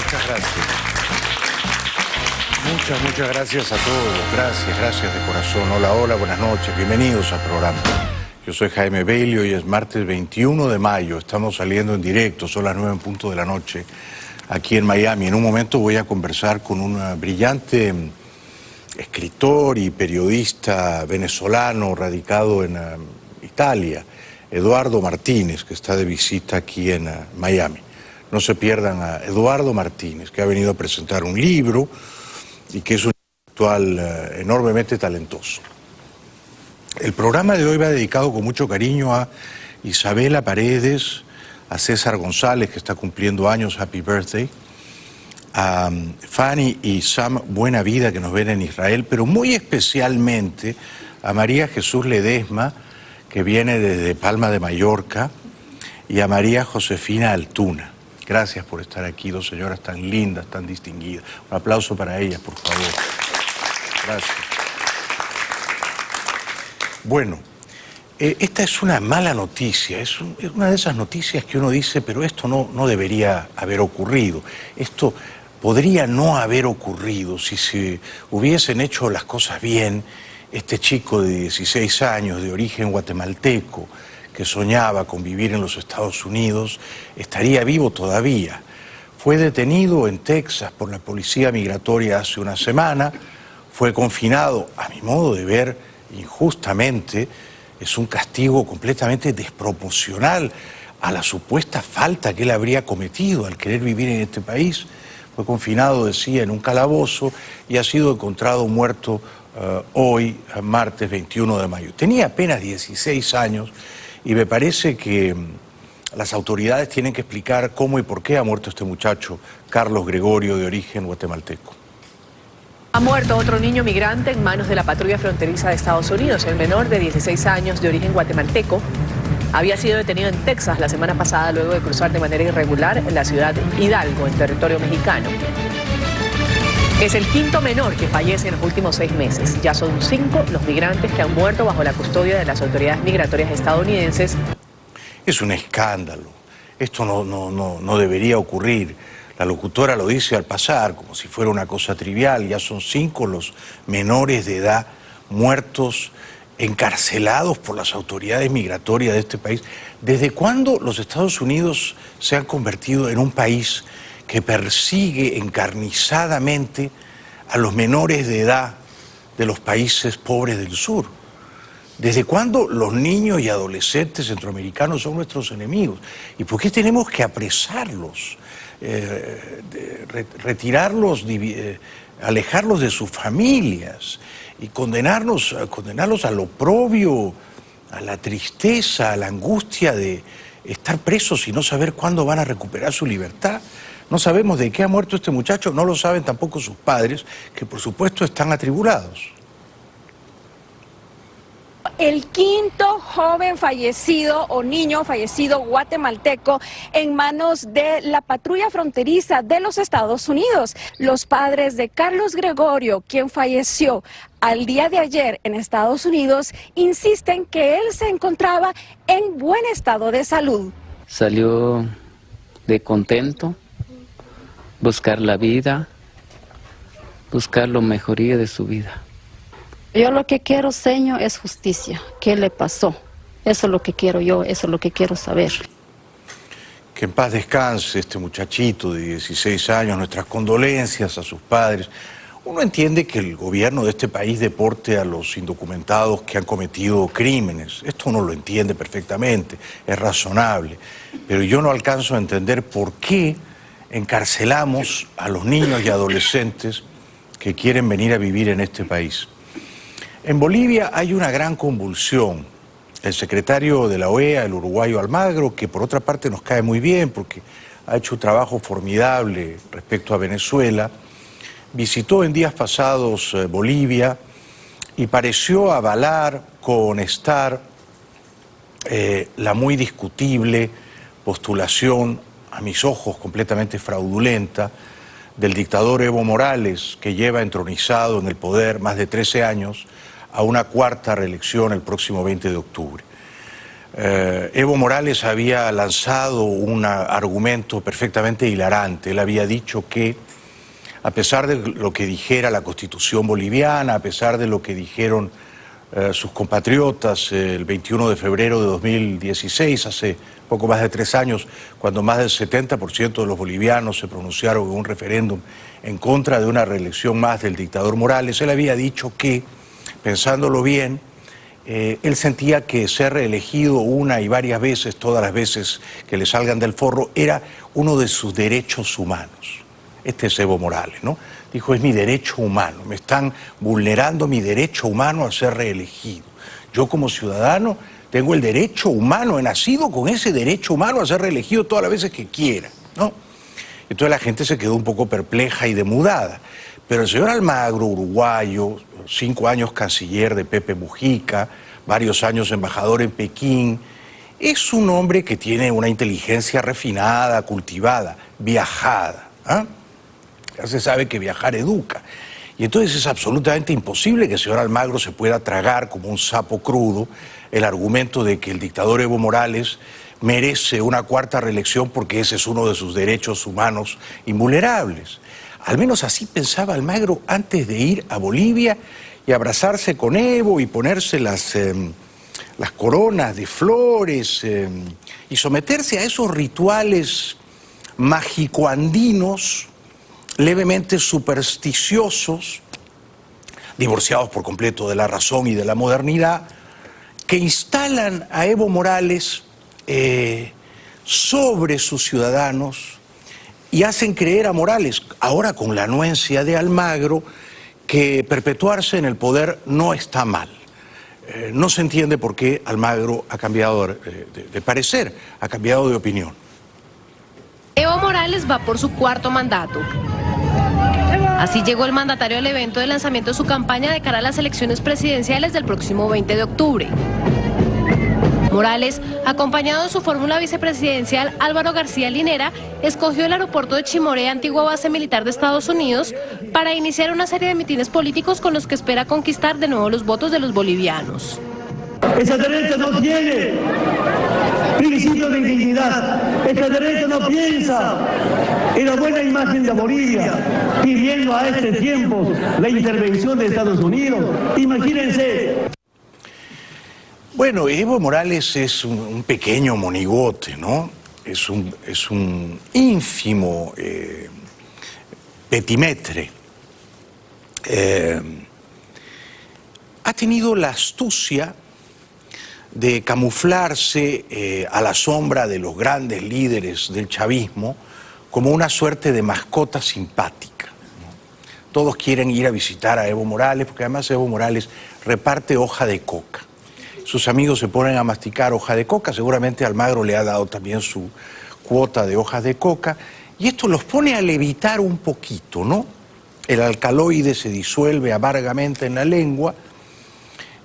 Muchas gracias. Muchas gracias a todos. Gracias de corazón. Hola, hola, buenas noches. Bienvenidos al programa. Yo soy Jaime Bailey, hoy es martes 21 de mayo. Estamos saliendo en directo, son las 9:00 de la noche, aquí en Miami. En un momento voy a conversar con un brillante escritor y periodista venezolano radicado en Italia, Eduardo Martínez, que está de visita aquí en Miami. No se pierdan a Eduardo Martínez, que ha venido a presentar un libro y que es un intelectual enormemente talentoso. El programa de hoy va dedicado con mucho cariño a Isabela Paredes, a César González, que está cumpliendo años, happy birthday, a Fanny y Sam Buenavida, que nos ven en Israel, pero muy especialmente a María Jesús Ledesma, que viene desde Palma de Mallorca, y a María Josefina Altuna. Gracias por estar aquí, dos señoras tan lindas, tan distinguidas. Un aplauso para ellas, por favor. Gracias. Bueno, esta es una mala noticia, es una de esas noticias que uno dice, pero esto no debería haber ocurrido. Esto podría no haber ocurrido si se hubiesen hecho las cosas bien. Este chico de 16 años, de origen guatemalteco, que soñaba con vivir en los Estados Unidos, estaría vivo todavía. Fue detenido en Texas por la policía migratoria hace una semana, fue confinado, a mi modo de ver, injustamente. Es un castigo completamente desproporcional a la supuesta falta que él habría cometido al querer vivir en este país. Fue confinado, decía, en un calabozo y ha sido encontrado muerto hoy, martes 21 de mayo. Tenía apenas 16 años y me parece que las autoridades tienen que explicar cómo y por qué ha muerto este muchacho, Carlos Gregorio, de origen guatemalteco. Ha muerto otro niño migrante en manos de la patrulla fronteriza de Estados Unidos. El menor de 16 años, de origen guatemalteco, había sido detenido en Texas la semana pasada luego de cruzar de manera irregular en la ciudad Hidalgo, en territorio mexicano. Es el quinto menor que fallece en los últimos 6 meses. Ya son 5 los migrantes que han muerto bajo la custodia de las autoridades migratorias estadounidenses. Es un escándalo. Esto no debería ocurrir. La locutora lo dice al pasar, como si fuera una cosa trivial. Ya son 5 los menores de edad muertos, encarcelados por las autoridades migratorias de este país. ¿Desde cuándo los Estados Unidos se han convertido en un país que persigue encarnizadamente a los menores de edad de los países pobres del sur? ¿Desde cuándo los niños y adolescentes centroamericanos son nuestros enemigos? ¿Y por qué tenemos que apresarlos, retirarlos, alejarlos de sus familias y condenarlos al oprobio, a la tristeza, a la angustia de estar presos y no saber cuándo van a recuperar su libertad? No sabemos de qué ha muerto este muchacho, no lo saben tampoco sus padres, que por supuesto están atribulados. El quinto joven fallecido o niño fallecido guatemalteco en manos de la patrulla fronteriza de los Estados Unidos. Los padres de Carlos Gregorio, quien falleció al día de ayer en Estados Unidos, insisten que él se encontraba en buen estado de salud. Salió de contento, buscar la vida, buscar lo mejoría de su vida. Yo lo que quiero, Señor, es justicia. ¿Qué le pasó? Eso es lo que quiero yo, eso es lo que quiero saber. Que en paz descanse este muchachito de 16 años, nuestras condolencias a sus padres. Uno entiende que el gobierno de este país deporte a los indocumentados que han cometido crímenes. Esto uno lo entiende perfectamente, es razonable. Pero yo no alcanzo a entender por qué encarcelamos a los niños y adolescentes que quieren venir a vivir en este país. En Bolivia hay una gran convulsión. El secretario de la OEA, el uruguayo Almagro, que por otra parte nos cae muy bien porque ha hecho un trabajo formidable respecto a Venezuela, visitó en días pasados Bolivia y pareció avalar, cohonestar la muy discutible postulación, a mis ojos completamente fraudulenta, del dictador Evo Morales, que lleva entronizado en el poder más de 13 años, a una 4ª reelección el próximo 20 de octubre. Evo Morales había lanzado un argumento perfectamente hilarante. Él había dicho que, a pesar de lo que dijera la Constitución boliviana, a pesar de lo que dijeron sus compatriotas el 21 de febrero de 2016, hace poco más de 3 años, cuando más del 70% de los bolivianos se pronunciaron en un referéndum en contra de una reelección más del dictador Morales, él había dicho que, pensándolo bien, él sentía que ser reelegido una y varias veces, todas las veces que le salgan del forro, era uno de sus derechos humanos. Este es Evo Morales, ¿no? Dijo, es mi derecho humano, me están vulnerando mi derecho humano a ser reelegido. Yo como ciudadano tengo el derecho humano, he nacido con ese derecho humano a ser reelegido todas las veces que quiera, ¿no? Entonces la gente se quedó un poco perpleja y demudada. Pero el señor Almagro, uruguayo, 5 años canciller de Pepe Mujica, varios años embajador en Pekín, es un hombre que tiene una inteligencia refinada, cultivada, viajada, ¿ah? Ya se sabe que viajar educa. Y entonces es absolutamente imposible que el señor Almagro se pueda tragar como un sapo crudo el argumento de que el dictador Evo Morales merece una 4ª reelección porque ese es uno de sus derechos humanos invulnerables. Al menos así pensaba Almagro antes de ir a Bolivia y abrazarse con Evo y ponerse las coronas de flores y someterse a esos rituales mágico-andinos levemente supersticiosos, divorciados por completo de la razón y de la modernidad, que instalan a Evo Morales sobre sus ciudadanos y hacen creer a Morales, ahora con la anuencia de Almagro, que perpetuarse en el poder no está mal. No se entiende por qué Almagro ha cambiado de parecer, ha cambiado de opinión. Evo Morales va por su 4º mandato. Así llegó el mandatario al evento de lanzamiento de su campaña de cara a las elecciones presidenciales del próximo 20 de octubre. Morales, acompañado de su fórmula vicepresidencial Álvaro García Linera, escogió el aeropuerto de Chimoré, antigua base militar de Estados Unidos, para iniciar una serie de mítines políticos con los que espera conquistar de nuevo los votos de los bolivianos. Esa derecha no tiene principio de dignidad. Esta derecha no piensa en la buena imagen de Bolivia, pidiendo a este tiempo la intervención de Estados Unidos. Imagínense. Bueno, Evo Morales es un pequeño monigote, ¿no? Es un ínfimo petimetre. Ha tenido la astucia de camuflarse a la sombra de los grandes líderes del chavismo como una suerte de mascota simpática, ¿no? Todos quieren ir a visitar a Evo Morales porque además Evo Morales reparte hoja de coca. Sus amigos se ponen a masticar hoja de coca, seguramente Almagro le ha dado también su cuota de hojas de coca, y esto los pone a levitar un poquito, ¿no? El alcaloide se disuelve amargamente en la lengua,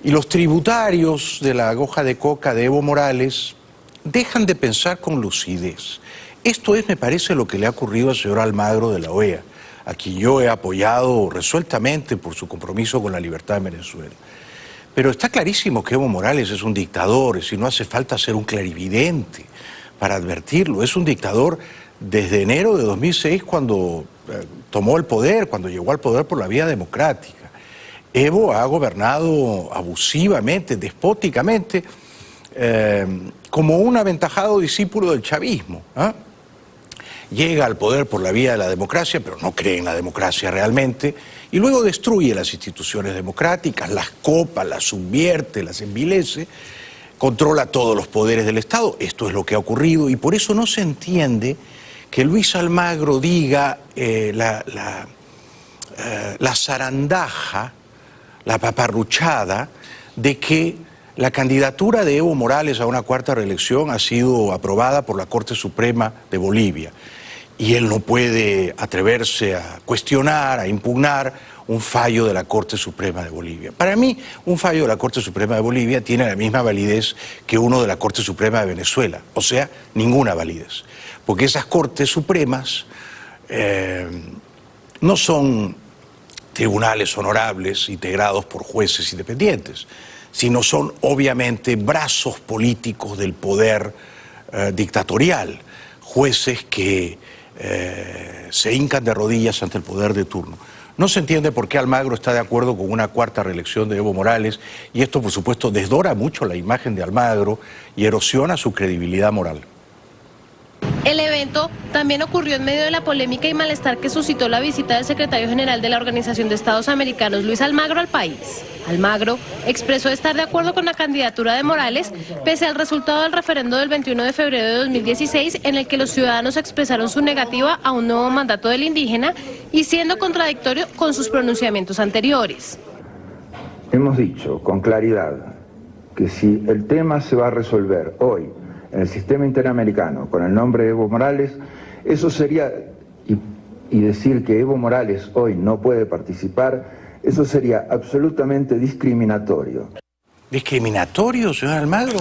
y los tributarios de la hoja de coca de Evo Morales dejan de pensar con lucidez. Esto es, me parece, lo que le ha ocurrido al señor Almagro de la OEA, a quien yo he apoyado resueltamente por su compromiso con la libertad en Venezuela. Pero está clarísimo que Evo Morales es un dictador, y no hace falta ser un clarividente para advertirlo. Es un dictador desde enero de 2006, cuando tomó el poder, cuando llegó al poder por la vía democrática. Evo ha gobernado abusivamente, despóticamente, como un aventajado discípulo del chavismo, ¿eh? Llega al poder por la vía de la democracia, pero no cree en la democracia realmente, y luego destruye las instituciones democráticas, las copa, las subvierte, las envilece, controla todos los poderes del Estado. Esto es lo que ha ocurrido, y por eso no se entiende que Luis Almagro diga la zarandaja, la paparruchada de que la candidatura de Evo Morales a una 4ª reelección ha sido aprobada por la Corte Suprema de Bolivia. Y él no puede atreverse a cuestionar, a impugnar un fallo de la Corte Suprema de Bolivia. Para mí, un fallo de la Corte Suprema de Bolivia tiene la misma validez que uno de la Corte Suprema de Venezuela, o sea, ninguna validez. Porque esas Cortes Supremas no son tribunales honorables integrados por jueces independientes, sino son obviamente brazos políticos del poder dictatorial, jueces que se hincan de rodillas ante el poder de turno. No se entiende por qué Almagro está de acuerdo con una cuarta reelección de Evo Morales, y esto, por supuesto, desdora mucho la imagen de Almagro y erosiona su credibilidad moral. El evento también ocurrió en medio de la polémica y malestar que suscitó la visita del secretario general de la Organización de Estados Americanos, Luis Almagro, al país. Almagro expresó estar de acuerdo con la candidatura de Morales, pese al resultado del referendo del 21 de febrero de 2016, en el que los ciudadanos expresaron su negativa a un nuevo mandato del indígena y siendo contradictorio con sus pronunciamientos anteriores. Hemos dicho con claridad que si el tema se va a resolver hoy en el sistema interamericano con el nombre de Evo Morales, eso sería, y decir que Evo Morales hoy no puede participar, eso sería absolutamente discriminatorio. ¿Discriminatorio, señor Almagro?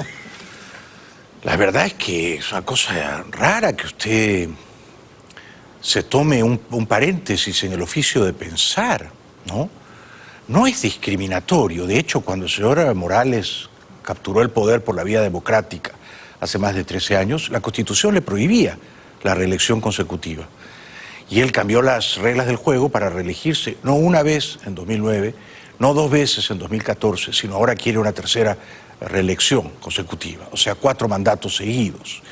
La verdad es que es una cosa rara que usted se tome un paréntesis en el oficio de pensar, ¿no? No es discriminatorio. De hecho, cuando el señor Morales capturó el poder por la vía democrática hace más de 13 años, la Constitución le prohibía la reelección consecutiva. Y él cambió las reglas del juego para reelegirse, no una vez en 2009, no 2 veces en 2014, sino ahora quiere una tercera reelección consecutiva, o sea, 4 mandatos seguidos.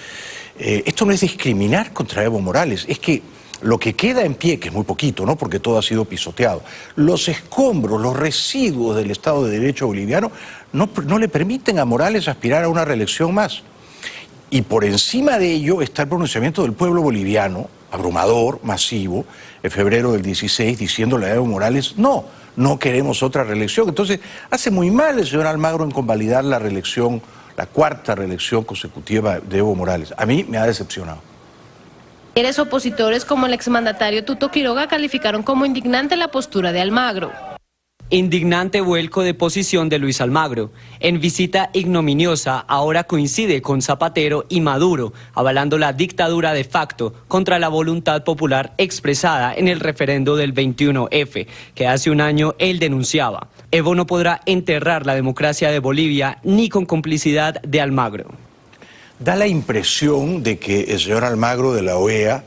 Esto no es discriminar contra Evo Morales, es que lo que queda en pie, que es muy poquito, ¿no?, porque todo ha sido pisoteado, los escombros, los residuos del Estado de Derecho boliviano no le permiten a Morales aspirar a una reelección más. Y por encima de ello está el pronunciamiento del pueblo boliviano, abrumador, masivo, en febrero del 16, diciéndole a Evo Morales, no queremos otra reelección. Entonces, hace muy mal el señor Almagro en convalidar la reelección, la 4ª reelección consecutiva de Evo Morales. A mí me ha decepcionado. Líderes opositores como el exmandatario Tuto Quiroga calificaron como indignante la postura de Almagro. Indignante vuelco de posición de Luis Almagro. En visita ignominiosa, ahora coincide con Zapatero y Maduro, avalando la dictadura de facto contra la voluntad popular expresada en el referendo del 21F, que hace un año él denunciaba. Evo no podrá enterrar la democracia de Bolivia ni con complicidad de Almagro. Da la impresión de que el señor Almagro de la OEA,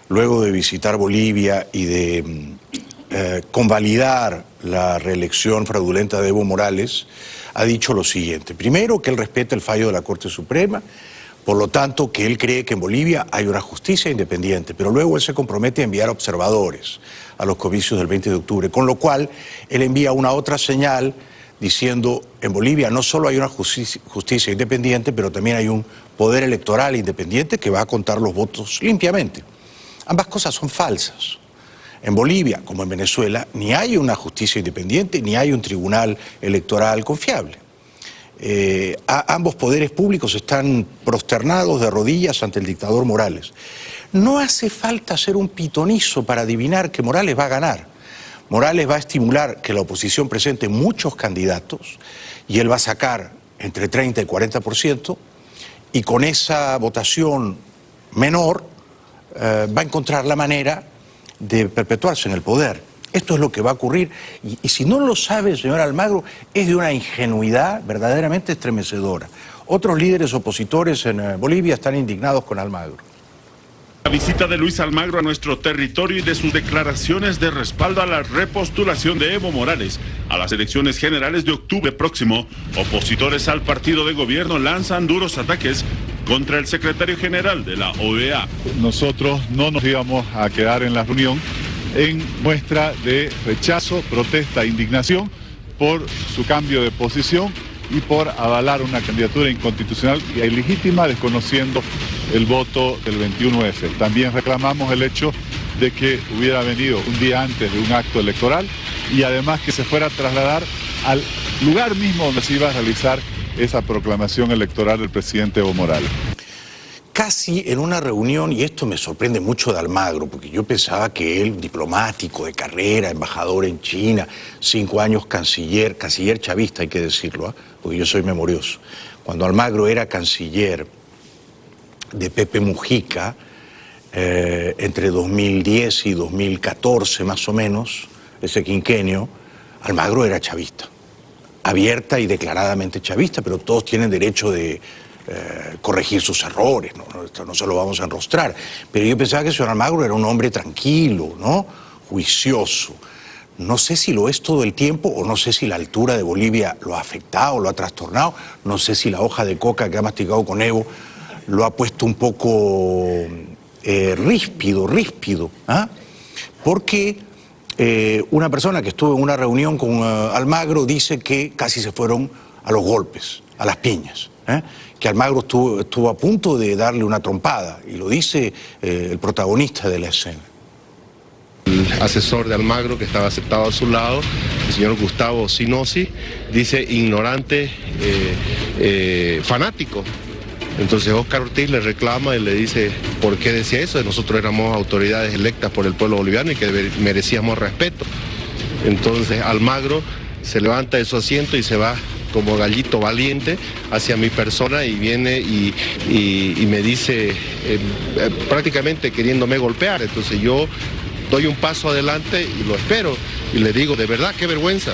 luego de visitar Bolivia y de convalidar la reelección fraudulenta de Evo Morales, ha dicho lo siguiente. Primero, que él respeta el fallo de la Corte Suprema, por lo tanto, que él cree que en Bolivia hay una justicia independiente, pero luego él se compromete a enviar observadores a los comicios del 20 de octubre, con lo cual él envía una otra señal diciendo, en Bolivia no solo hay una justicia independiente, pero también hay un poder electoral independiente que va a contar los votos limpiamente. Ambas cosas son falsas. En Bolivia, como en Venezuela, ni hay una justicia independiente, ni hay un tribunal electoral confiable. Ambos poderes públicos están prosternados de rodillas ante el dictador Morales. No hace falta ser un pitonizo para adivinar que Morales va a ganar. Morales va a estimular que la oposición presente muchos candidatos y él va a sacar entre 30 y 40%, y con esa votación menor va a encontrar la manera de perpetuarse en el poder. Esto es lo que va a ocurrir, y si no lo sabe, señor Almagro, es de una ingenuidad verdaderamente estremecedora. Otros líderes opositores en Bolivia están indignados con Almagro. La visita de Luis Almagro a nuestro territorio y de sus declaraciones de respaldo a la repostulación de Evo Morales a las elecciones generales de octubre próximo, opositores al partido de gobierno lanzan duros ataques contra el secretario general de la OEA. Nosotros no nos íbamos a quedar en la reunión en muestra de rechazo, protesta e indignación por su cambio de posición y por avalar una candidatura inconstitucional y ilegítima, desconociendo el voto del 21F. También reclamamos el hecho de que hubiera venido un día antes de un acto electoral y además que se fuera a trasladar al lugar mismo donde se iba a realizar esa proclamación electoral del presidente Evo Morales. Casi en una reunión, y esto me sorprende mucho de Almagro, porque yo pensaba que él, diplomático de carrera, embajador en China, 5 años canciller chavista hay que decirlo, porque yo soy memorioso. Cuando Almagro era canciller de Pepe Mujica, entre 2010 y 2014 más o menos, ese quinquenio, Almagro era chavista. abierta y declaradamente chavista, pero todos tienen derecho de corregir sus errores, ¿no? Esto no se lo vamos a enrostrar. Pero yo pensaba que el señor Almagro era un hombre tranquilo, ¿no? Juicioso. No sé si lo es todo el tiempo o no sé si la altura de Bolivia lo ha afectado, lo ha trastornado. No sé si la hoja de coca que ha masticado con Evo lo ha puesto un poco ríspido, ¿ah? Porque una persona que estuvo en una reunión con Almagro dice que casi se fueron a los golpes, a las piñas, que Almagro estuvo a punto de darle una trompada, y lo dice el protagonista de la escena. El asesor de Almagro, que estaba sentado a su lado, el señor Gustavo Sinosi, dice ignorante, fanático. Entonces Óscar Ortiz le reclama y le dice por qué decía eso. Nosotros éramos autoridades electas por el pueblo boliviano y que merecíamos respeto. Entonces Almagro se levanta de su asiento y se va como gallito valiente hacia mi persona y viene y me dice prácticamente queriéndome golpear. Entonces yo doy un paso adelante y lo espero y le digo, de verdad, qué vergüenza.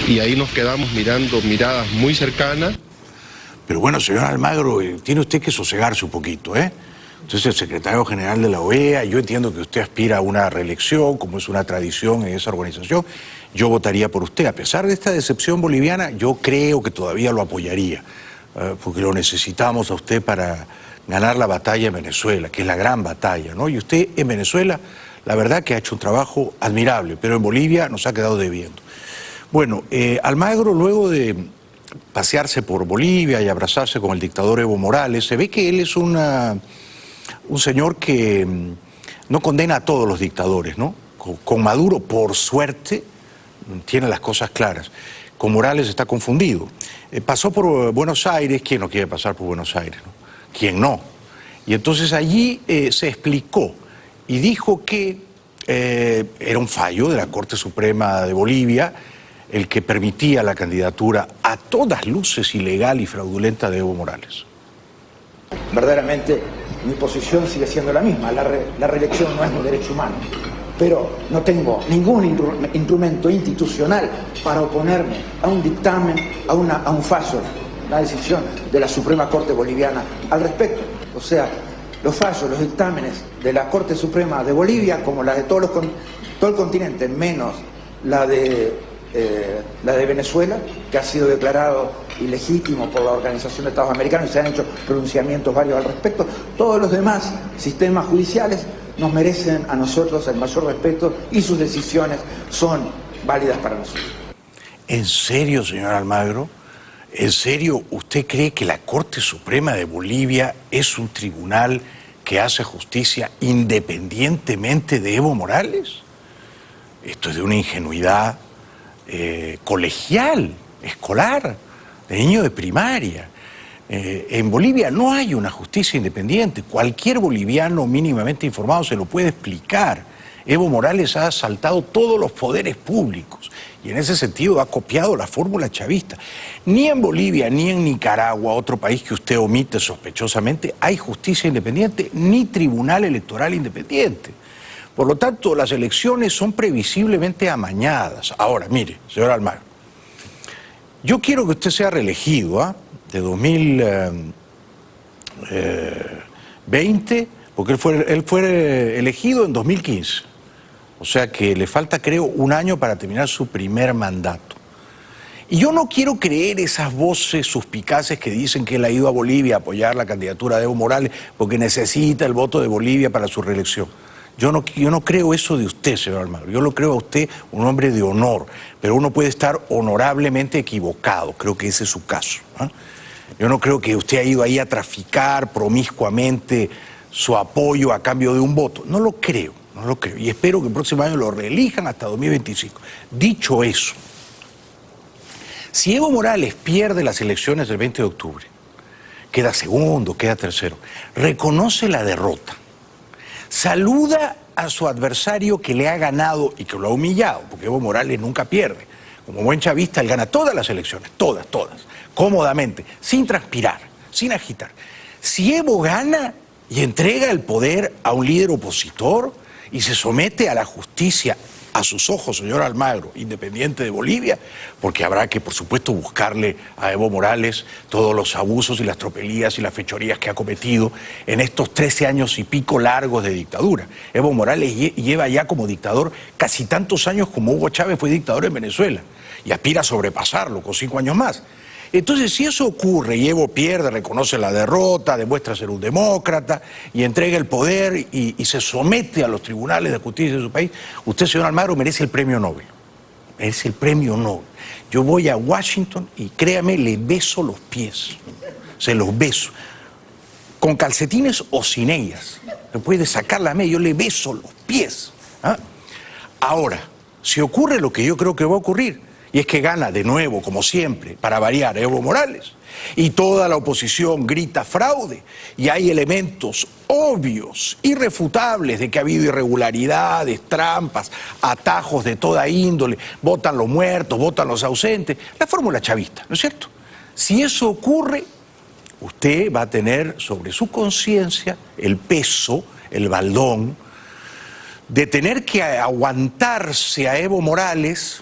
Y ahí nos quedamos mirando miradas muy cercanas. Pero bueno, señor Almagro, tiene usted que sosegarse un poquito, ¿eh? Usted es el secretario general de la OEA, yo entiendo que usted aspira a una reelección, como es una tradición en esa organización. Yo votaría por usted. A pesar de esta decepción boliviana, yo creo que todavía lo apoyaría, porque lo necesitamos a usted para ganar la batalla en Venezuela, que es la gran batalla, ¿no? Y usted en Venezuela, la verdad que ha hecho un trabajo admirable, pero en Bolivia nos ha quedado debiendo. Bueno, Almagro, luego de pasearse por Bolivia y abrazarse con el dictador Evo Morales, se ve que él es un señor que no condena a todos los dictadores, ¿no? Con Maduro, por suerte, tiene las cosas claras. Con Morales está confundido. Pasó por Buenos Aires. ¿Quién no quiere pasar por Buenos Aires, no? ¿Quién no? Y entonces allí se explicó y dijo que era un fallo de la Corte Suprema de Bolivia el que permitía la candidatura a todas luces ilegal y fraudulenta de Evo Morales. Verdaderamente mi posición sigue siendo la misma. La reelección no es un derecho humano, pero no tengo ningún instrumento institucional para oponerme a un dictamen, a un fallo, una decisión de la Suprema Corte Boliviana al respecto. O sea, los fallos, los dictámenes de la Corte Suprema de Bolivia, como la de todo el continente, menos la de Venezuela, que ha sido declarado ilegítimo por la Organización de Estados Americanos y se han hecho pronunciamientos varios al respecto. Todos los demás sistemas judiciales nos merecen a nosotros el mayor respeto y sus decisiones son válidas para nosotros. ¿En serio, señor Almagro? ¿En serio usted cree que la Corte Suprema de Bolivia es un tribunal que hace justicia independientemente de Evo Morales? Esto es de una ingenuidad colegial, escolar, de niño de primaria. En Bolivia no hay una justicia independiente. Cualquier boliviano mínimamente informado se lo puede explicar. Evo Morales ha asaltado todos los poderes públicos y en ese sentido ha copiado la fórmula chavista. Ni en Bolivia ni en Nicaragua, otro país que usted omite sospechosamente, hay justicia independiente ni tribunal electoral independiente. Por lo tanto, las elecciones son previsiblemente amañadas. Ahora, mire, señor Almagro, yo quiero que usted sea reelegido, de 2020, porque él fue elegido en 2015. O sea que le falta, creo, un año para terminar su primer mandato. Y yo no quiero creer esas voces suspicaces que dicen que él ha ido a Bolivia a apoyar la candidatura de Evo Morales porque necesita el voto de Bolivia para su reelección. Yo no creo eso de usted, señor Almagro. Yo lo creo a usted un hombre de honor, pero uno puede estar honorablemente equivocado. Creo que ese es su caso, ¿eh? Yo no creo que usted haya ido ahí a traficar promiscuamente su apoyo a cambio de un voto. No lo creo, no lo creo. Y espero que el próximo año lo reelijan hasta 2025. Dicho eso, si Evo Morales pierde las elecciones del 20 de octubre, queda segundo, queda tercero, reconoce la derrota, saluda a su adversario que le ha ganado y que lo ha humillado, porque Evo Morales nunca pierde. Como buen chavista, él gana todas las elecciones, todas, cómodamente, sin transpirar, sin agitar. Si Evo gana y entrega el poder a un líder opositor y se somete a la justicia a sus ojos, señor Almagro, independiente de Bolivia, porque habrá que, por supuesto, buscarle a Evo Morales todos los abusos y las tropelías y las fechorías que ha cometido en estos 13 años y pico largos de dictadura. Evo Morales lleva ya como dictador casi tantos años como Hugo Chávez fue dictador en Venezuela y aspira a sobrepasarlo con 5 años más. Entonces, si eso ocurre y Evo pierde, reconoce la derrota, demuestra ser un demócrata y entrega el poder y se somete a los tribunales de justicia de su país, usted, señor Almagro, merece el premio Nobel. Merece el premio Nobel. Yo voy a Washington y créame, le beso los pies. Se los beso. Con calcetines o sin ellas. Me puede sacar la media, yo le beso los pies. ¿Ah? Ahora, si ocurre lo que yo creo que va a ocurrir, y es que gana de nuevo, como siempre, para variar, Evo Morales, y toda la oposición grita fraude, y hay elementos obvios, irrefutables de que ha habido irregularidades, trampas, atajos de toda índole, votan los muertos, votan los ausentes, la fórmula chavista, ¿no es cierto? Si eso ocurre, usted va a tener sobre su conciencia el peso, el baldón, de tener que aguantarse a Evo Morales.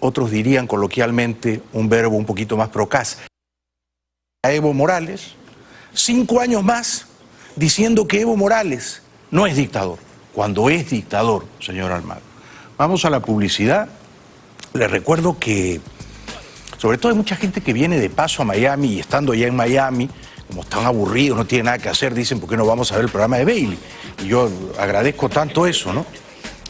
Otros dirían coloquialmente un verbo un poquito más procaz, a Evo Morales, 5 años más diciendo que Evo Morales no es dictador, cuando es dictador, señor Almagro. Vamos a la publicidad. Les recuerdo que, sobre todo hay mucha gente que viene de paso a Miami y estando ya en Miami, como están aburridos, no tienen nada que hacer, dicen, ¿por qué no vamos a ver el programa de Bailey? Y yo agradezco tanto eso, ¿no?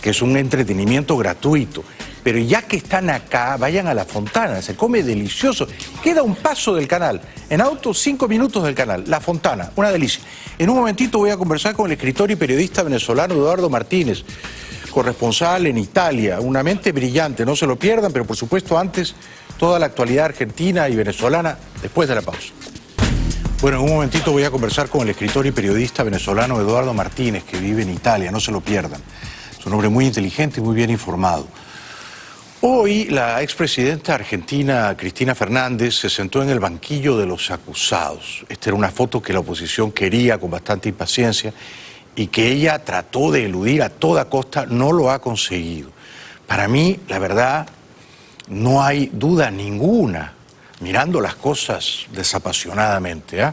Que es un entretenimiento gratuito. Pero ya que están acá, vayan a La Fontana, se come delicioso. Queda un paso del canal, en auto 5 minutos del canal, La Fontana, una delicia. En un momentito voy a conversar con el escritor y periodista venezolano Eduardo Martínez, corresponsal en Italia, una mente brillante, no se lo pierdan, pero por supuesto antes toda la actualidad argentina y venezolana después de la pausa. Bueno, en un momentito voy a conversar con el escritor y periodista venezolano Eduardo Martínez, que vive en Italia, no se lo pierdan. Es un hombre muy inteligente y muy bien informado. Hoy la expresidenta argentina Cristina Fernández se sentó en el banquillo de los acusados. Esta era una foto que la oposición quería con bastante impaciencia y que ella trató de eludir a toda costa, no lo ha conseguido. Para mí, la verdad, no hay duda ninguna, mirando las cosas desapasionadamente,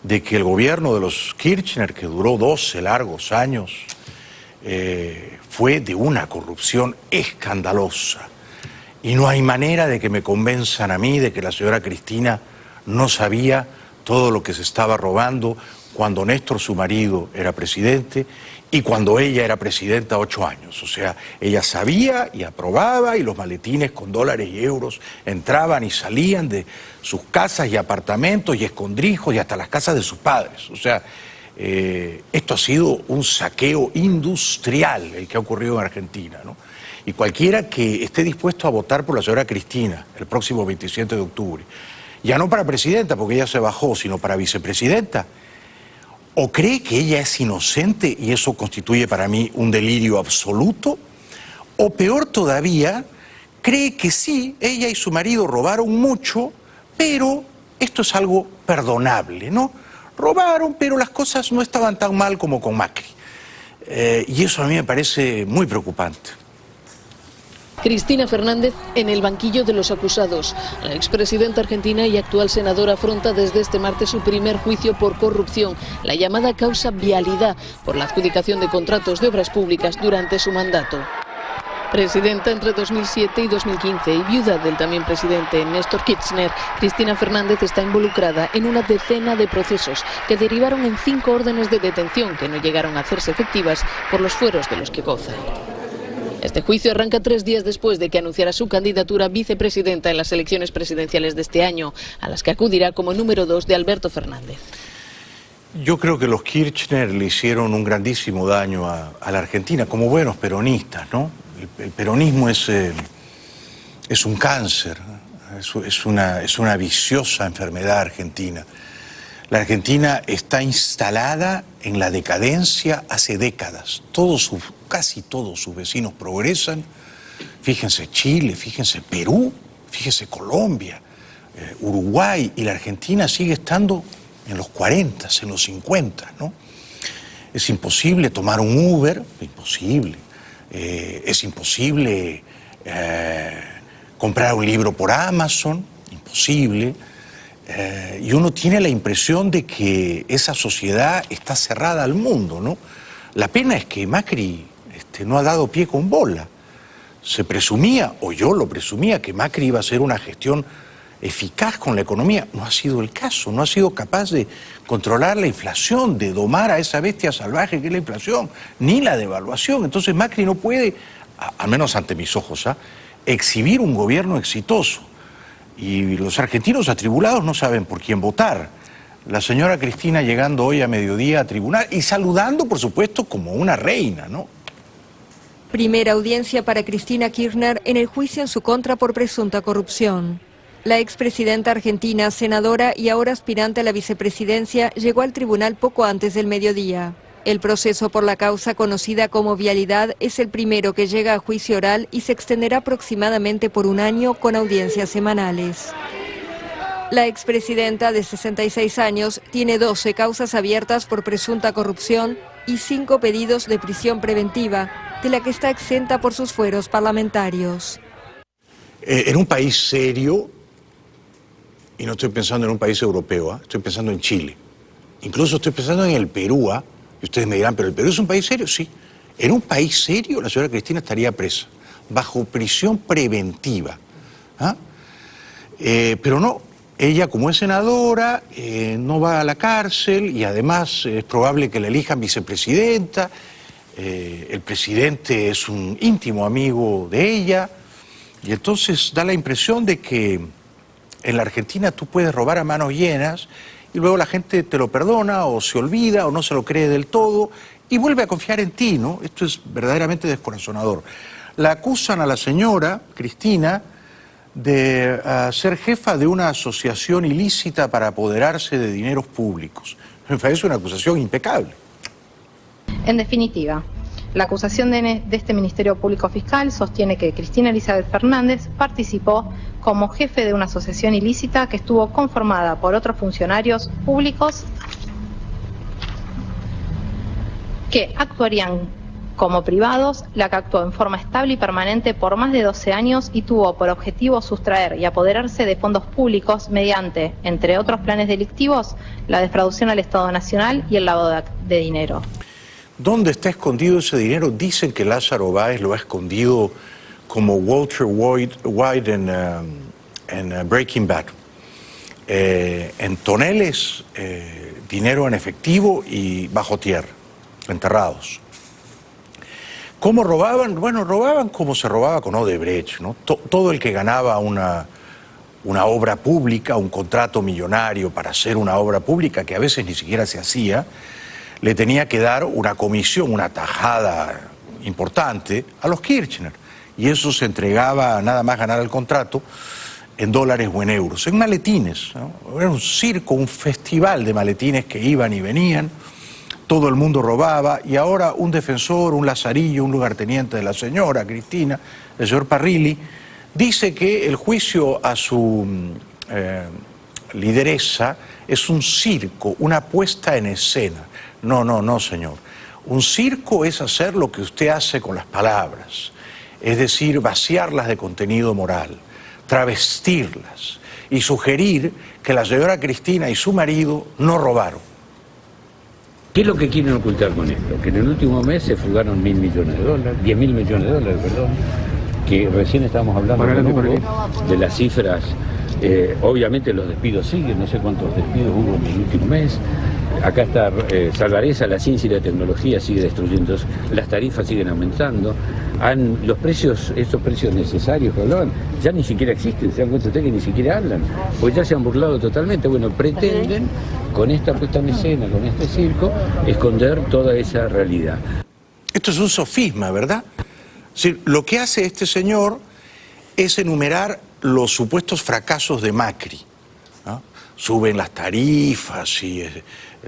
de que el gobierno de los Kirchner, que duró 12 largos años, fue de una corrupción escandalosa. Y no hay manera de que me convenzan a mí de que la señora Cristina no sabía todo lo que se estaba robando cuando Néstor, su marido, era presidente y cuando ella era presidenta 8 años. O sea, ella sabía y aprobaba y los maletines con dólares y euros entraban y salían de sus casas y apartamentos y escondrijos y hasta las casas de sus padres. O sea, esto ha sido un saqueo industrial el que ha ocurrido en Argentina, ¿no? Y cualquiera que esté dispuesto a votar por la señora Cristina el próximo 27 de octubre, ya no para presidenta, porque ella se bajó, sino para vicepresidenta, o cree que ella es inocente y eso constituye para mí un delirio absoluto, o peor todavía, cree que sí, ella y su marido robaron mucho, pero esto es algo perdonable, ¿no? Robaron, pero las cosas no estaban tan mal como con Macri. Y eso a mí me parece muy preocupante. Cristina Fernández en el banquillo de los acusados. La expresidenta argentina y actual senadora afronta desde este martes su primer juicio por corrupción, la llamada causa Vialidad, por la adjudicación de contratos de obras públicas durante su mandato. Presidenta entre 2007 y 2015 y viuda del también presidente Néstor Kirchner, Cristina Fernández está involucrada en una decena de procesos que derivaron en 5 órdenes de detención que no llegaron a hacerse efectivas por los fueros de los que goza. Este juicio arranca 3 días después de que anunciara su candidatura a vicepresidenta en las elecciones presidenciales de este año, a las que acudirá como número 2 de Alberto Fernández. Yo creo que los Kirchner le hicieron un grandísimo daño a la Argentina, como buenos peronistas, ¿no? El peronismo es un cáncer, es una viciosa enfermedad argentina. La Argentina está instalada en la decadencia hace décadas. Casi todos sus vecinos progresan. Fíjense Chile, fíjense Perú, fíjense Colombia, Uruguay, y la Argentina sigue estando en los 40, en los 50, ¿no? Es imposible tomar un Uber, imposible. Es imposible comprar un libro por Amazon, imposible. Y uno tiene la impresión de que esa sociedad está cerrada al mundo, ¿no? La pena es que Macri no ha dado pie con bola. Se presumía, o yo lo presumía, que Macri iba a hacer una gestión eficaz con la economía. No ha sido el caso, no ha sido capaz de controlar la inflación, de domar a esa bestia salvaje que es la inflación, ni la devaluación. Entonces Macri no puede, al menos ante mis ojos, exhibir un gobierno exitoso. Y los argentinos atribulados no saben por quién votar. La señora Cristina llegando hoy a mediodía a tribunal y saludando, por supuesto, como una reina, ¿no? Primera audiencia para Cristina Kirchner en el juicio en su contra por presunta corrupción. La expresidenta argentina, senadora y ahora aspirante a la vicepresidencia, llegó al tribunal poco antes del mediodía. El proceso por la causa conocida como vialidad es el primero que llega a juicio oral y se extenderá aproximadamente por un año con audiencias semanales. La expresidenta de 66 años tiene 12 causas abiertas por presunta corrupción y 5 pedidos de prisión preventiva, de la que está exenta por sus fueros parlamentarios. En un país serio, y no estoy pensando en un país europeo, estoy pensando en Chile, incluso estoy pensando en el Perú, y ustedes me dirán, ¿pero el Perú es un país serio? Sí. En un país serio la señora Cristina estaría presa, bajo prisión preventiva. Pero no, ella como es senadora no va a la cárcel y además es probable que la elijan vicepresidenta. El presidente es un íntimo amigo de ella y entonces da la impresión de que en la Argentina tú puedes robar a manos llenas y luego la gente te lo perdona o se olvida o no se lo cree del todo y vuelve a confiar en ti, ¿no? Esto es verdaderamente descorazonador. La acusan a la señora Cristina de ser jefa de una asociación ilícita para apoderarse de dineros públicos. Me parece una acusación impecable. En definitiva, la acusación de este Ministerio Público Fiscal sostiene que Cristina Elizabeth Fernández participó como jefe de una asociación ilícita que estuvo conformada por otros funcionarios públicos que actuarían como privados, la que actuó en forma estable y permanente por más de 12 años y tuvo por objetivo sustraer y apoderarse de fondos públicos mediante, entre otros planes delictivos, la defraudación al Estado Nacional y el lavado de dinero. ¿Dónde está escondido ese dinero? Dicen que Lázaro Báez lo ha escondido como Walter White en Breaking Bad. En toneles, dinero en efectivo y bajo tierra, enterrados. ¿Cómo robaban? Bueno, robaban como se robaba con Odebrecht, ¿no? Todo el que ganaba una obra pública, un contrato millonario para hacer una obra pública, que a veces ni siquiera se hacía, le tenía que dar una comisión, una tajada importante a los Kirchner. Y eso se entregaba nada más ganar el contrato en dólares o en euros, en maletines, ¿no? Era un circo, un festival de maletines que iban y venían. Todo el mundo robaba y ahora un defensor, un lazarillo, un lugarteniente de la señora Cristina, el señor Parrilli, dice que el juicio a su lideresa es un circo, una puesta en escena. No, señor. Un circo es hacer lo que usted hace con las palabras, es decir, vaciarlas de contenido moral, travestirlas y sugerir que la señora Cristina y su marido no robaron. ¿Qué es lo que quieren ocultar con esto? Que en el último mes se fugaron 1.000 millones de dólares, 10.000 millones de dólares, perdón, que recién estábamos hablando con Hugo de las cifras. Obviamente los despidos siguen, no sé cuántos despidos hubo en el último mes. Acá está Salvareza, la ciencia y la tecnología sigue destruyendo, las tarifas siguen aumentando. Los precios, estos precios necesarios que hablaban, ya ni siquiera existen, se dan cuenta ustedes que ni siquiera hablan, porque ya se han burlado totalmente. Bueno, pretenden con esta puesta en escena, con este circo, esconder toda esa realidad. Esto es un sofisma, ¿verdad? Es decir, lo que hace este señor es enumerar los supuestos fracasos de Macri, ¿no? Suben las tarifas y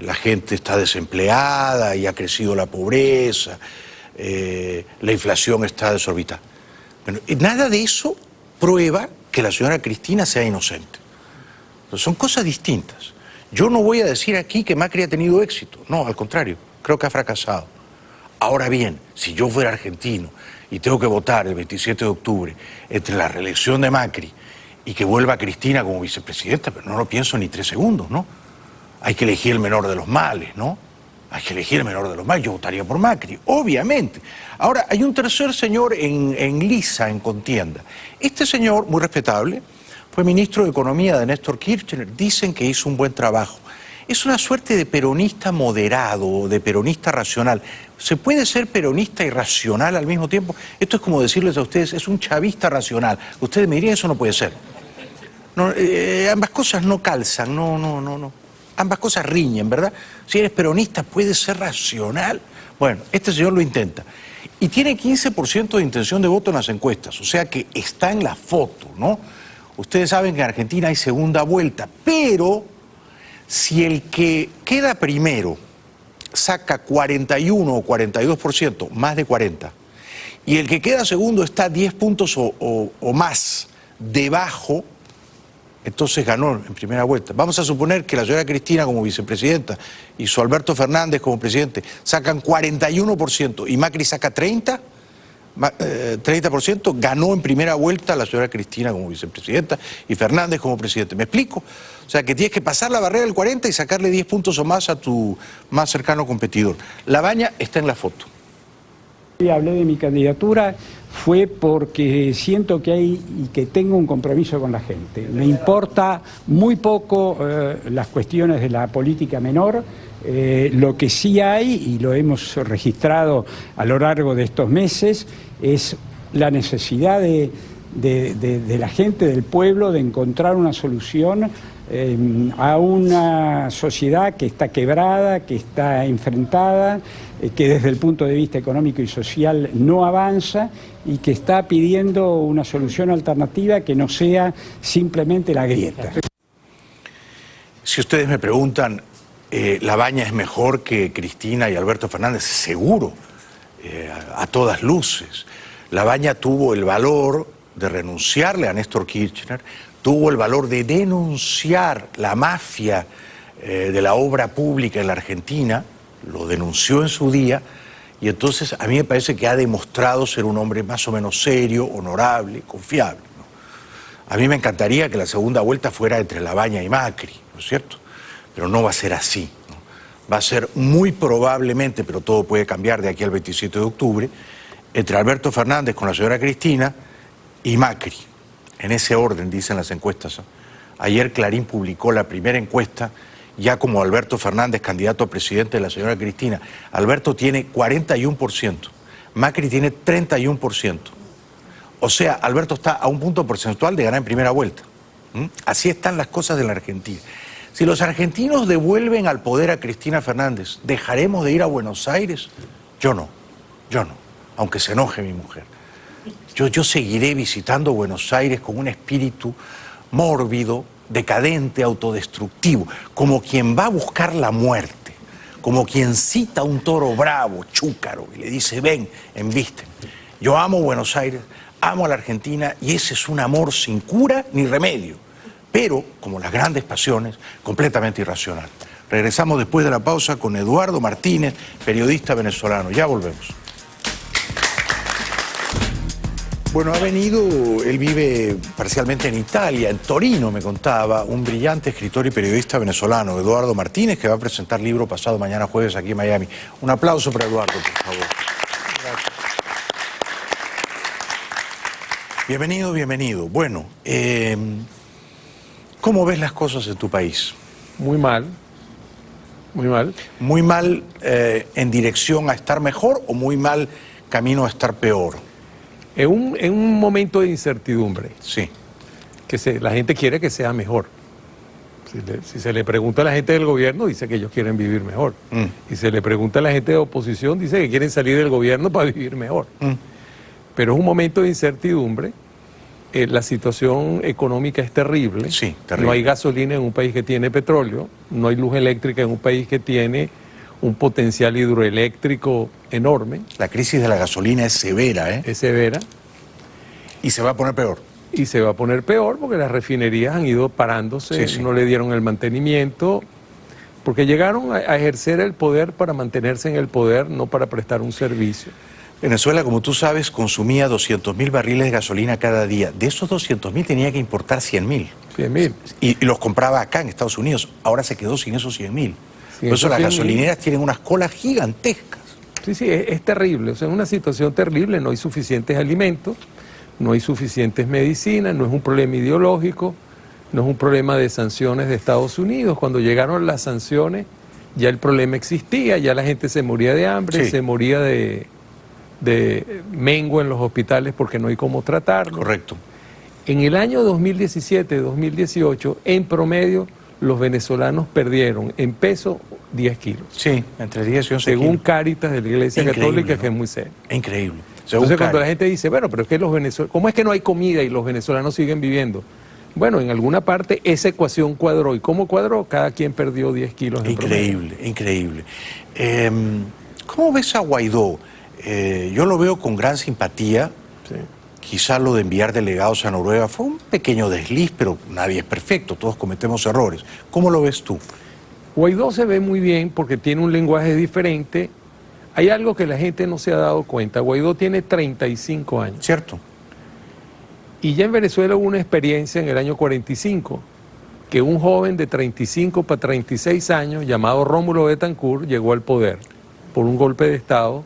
la gente está desempleada y ha crecido la pobreza, la inflación está desorbitada. Bueno, nada de eso prueba que la señora Cristina sea inocente. Entonces, son cosas distintas. Yo no voy a decir aquí que Macri ha tenido éxito, no, al contrario, creo que ha fracasado. Ahora bien, si yo fuera argentino y tengo que votar el 27 de octubre entre la reelección de Macri y que vuelva Cristina como vicepresidenta, pero no lo pienso ni 3 segundos, ¿no? Hay que elegir el menor de los males, ¿no? Hay que elegir el menor de los males. Yo votaría por Macri, obviamente. Ahora, hay un tercer señor en lisa, en contienda. Este señor, muy respetable, fue ministro de Economía de Néstor Kirchner. Dicen que hizo un buen trabajo. Es una suerte de peronista moderado, de peronista racional. ¿Se puede ser peronista y racional al mismo tiempo? Esto es como decirles a ustedes, es un chavista racional. Ustedes me dirían, eso no puede ser. No, ambas cosas no calzan, no. Ambas cosas riñen, ¿verdad? Si eres peronista, ¿puedes ser racional? Bueno, este señor lo intenta. Y tiene 15% de intención de voto en las encuestas, o sea que está en la foto, ¿no? Ustedes saben que en Argentina hay segunda vuelta, pero si el que queda primero saca 41 o 42%, más de 40, y el que queda segundo está 10 puntos o más debajo, entonces ganó en primera vuelta. Vamos a suponer que la señora Cristina como vicepresidenta y su Alberto Fernández como presidente sacan 41% y Macri saca 30%, ganó en primera vuelta la señora Cristina como vicepresidenta y Fernández como presidente. ¿Me explico? O sea que tienes que pasar la barrera del 40 y sacarle 10 puntos o más a tu más cercano competidor. Labaña está en la foto. Hablé de mi candidatura fue porque siento que hay y que tengo un compromiso con la gente. Me importa muy poco las cuestiones de la política menor. Lo que sí hay, y lo hemos registrado a lo largo de estos meses, es la necesidad de la gente, del pueblo, de encontrar una solución a una sociedad que está quebrada, que está enfrentada, que desde el punto de vista económico y social no avanza y que está pidiendo una solución alternativa que no sea simplemente la grieta. Si ustedes me preguntan, ¿Labaña es mejor que Cristina y Alberto Fernández? Seguro, a todas luces. Labaña tuvo el valor de renunciarle a Néstor Kirchner, tuvo el valor de denunciar la mafia de la obra pública en la Argentina, lo denunció en su día, y entonces a mí me parece que ha demostrado ser un hombre más o menos serio, honorable, confiable, ¿no? A mí me encantaría que la segunda vuelta fuera entre Labaña y Macri, ¿no es cierto? Pero no va a ser así, ¿no? Va a ser muy probablemente, pero todo puede cambiar de aquí al 27 de octubre, entre Alberto Fernández con la señora Cristina y Macri. En ese orden, dicen las encuestas. Ayer Clarín publicó la primera encuesta, ya como Alberto Fernández, candidato a presidente de la señora Cristina. Alberto tiene 41%, Macri tiene 31%. O sea, Alberto está a un punto porcentual de ganar en primera vuelta. Así están las cosas de la Argentina. Si los argentinos devuelven al poder a Cristina Fernández, ¿dejaremos de ir a Buenos Aires? Yo no, aunque se enoje mi mujer. Yo seguiré visitando Buenos Aires con un espíritu mórbido, decadente, autodestructivo, como quien va a buscar la muerte, como quien cita a un toro bravo, chúcaro, y le dice, ven, embísteme. Yo amo Buenos Aires, amo a la Argentina, y ese es un amor sin cura ni remedio, pero, como las grandes pasiones, completamente irracional. Regresamos después de la pausa con Eduardo Martínez, periodista venezolano. Ya volvemos. Bueno, ha venido, él vive parcialmente en Italia, en Torino, me contaba, un brillante escritor y periodista venezolano, Eduardo Martínez, que va a presentar libro pasado mañana jueves aquí en Miami. Un aplauso para Eduardo, por favor. Gracias. Bienvenido, bienvenido. Bueno, ¿cómo ves las cosas en tu país? Muy mal, muy mal. ¿Muy mal en dirección a estar mejor o muy mal camino a estar peor? En un momento de incertidumbre. Sí. Que la gente quiere que sea mejor. Si se le pregunta a la gente del gobierno, dice que ellos quieren vivir mejor. Y se le pregunta a la gente de oposición, dice que quieren salir del gobierno para vivir mejor. Pero es un momento de incertidumbre. La situación económica es terrible. Sí, terrible. No hay gasolina en un país que tiene petróleo. No hay luz eléctrica en un país que tiene un potencial hidroeléctrico enorme. La crisis de la gasolina es severa, ¿eh? Es severa. Y se va a poner peor. Y se va a poner peor porque las refinerías han ido parándose, no le dieron el mantenimiento, porque llegaron a ejercer el poder para mantenerse en el poder, no para prestar un servicio. Venezuela, como tú sabes, consumía 200.000 barriles de gasolina cada día. De esos 200.000 tenía que importar 100.000. 100.000. Y los compraba acá en Estados Unidos. Ahora se quedó sin esos 100.000. Por eso las gasolineras tienen unas colas gigantescas. Sí, sí, es terrible. O sea, es una situación terrible. No hay suficientes alimentos, no hay suficientes medicinas, no es un problema ideológico, no es un problema de sanciones de Estados Unidos. Cuando llegaron las sanciones, ya el problema existía, ya la gente se moría de hambre, Sí. se moría de mengo en los hospitales porque no hay cómo tratarlo. Correcto. En el año 2017-2018, en promedio, los venezolanos perdieron en peso 10 kilos. Sí, entre 10 y 11 según kilos. Cáritas de la Iglesia Increíble, Católica, ¿no? que es muy serio. Increíble. Entonces cuando la gente dice, bueno, pero es que los venezolanos, ¿cómo es que no hay comida y los venezolanos siguen viviendo? Bueno, en alguna parte esa ecuación cuadró. ¿Y cómo cuadró? Cada quien perdió 10 kilos en Increíble, increíble. ¿Cómo ves a Guaidó? Yo lo veo con gran simpatía. Sí. Quizá lo de enviar delegados a Noruega fue un pequeño desliz, pero nadie es perfecto, todos cometemos errores. ¿Cómo lo ves tú? Guaidó se ve muy bien porque tiene un lenguaje diferente. Hay algo que la gente no se ha dado cuenta. Guaidó tiene 35 años. Cierto. Y ya en Venezuela hubo una experiencia en el año 45, que un joven de 35 para 36 años, llamado Rómulo Betancourt, llegó al poder por un golpe de Estado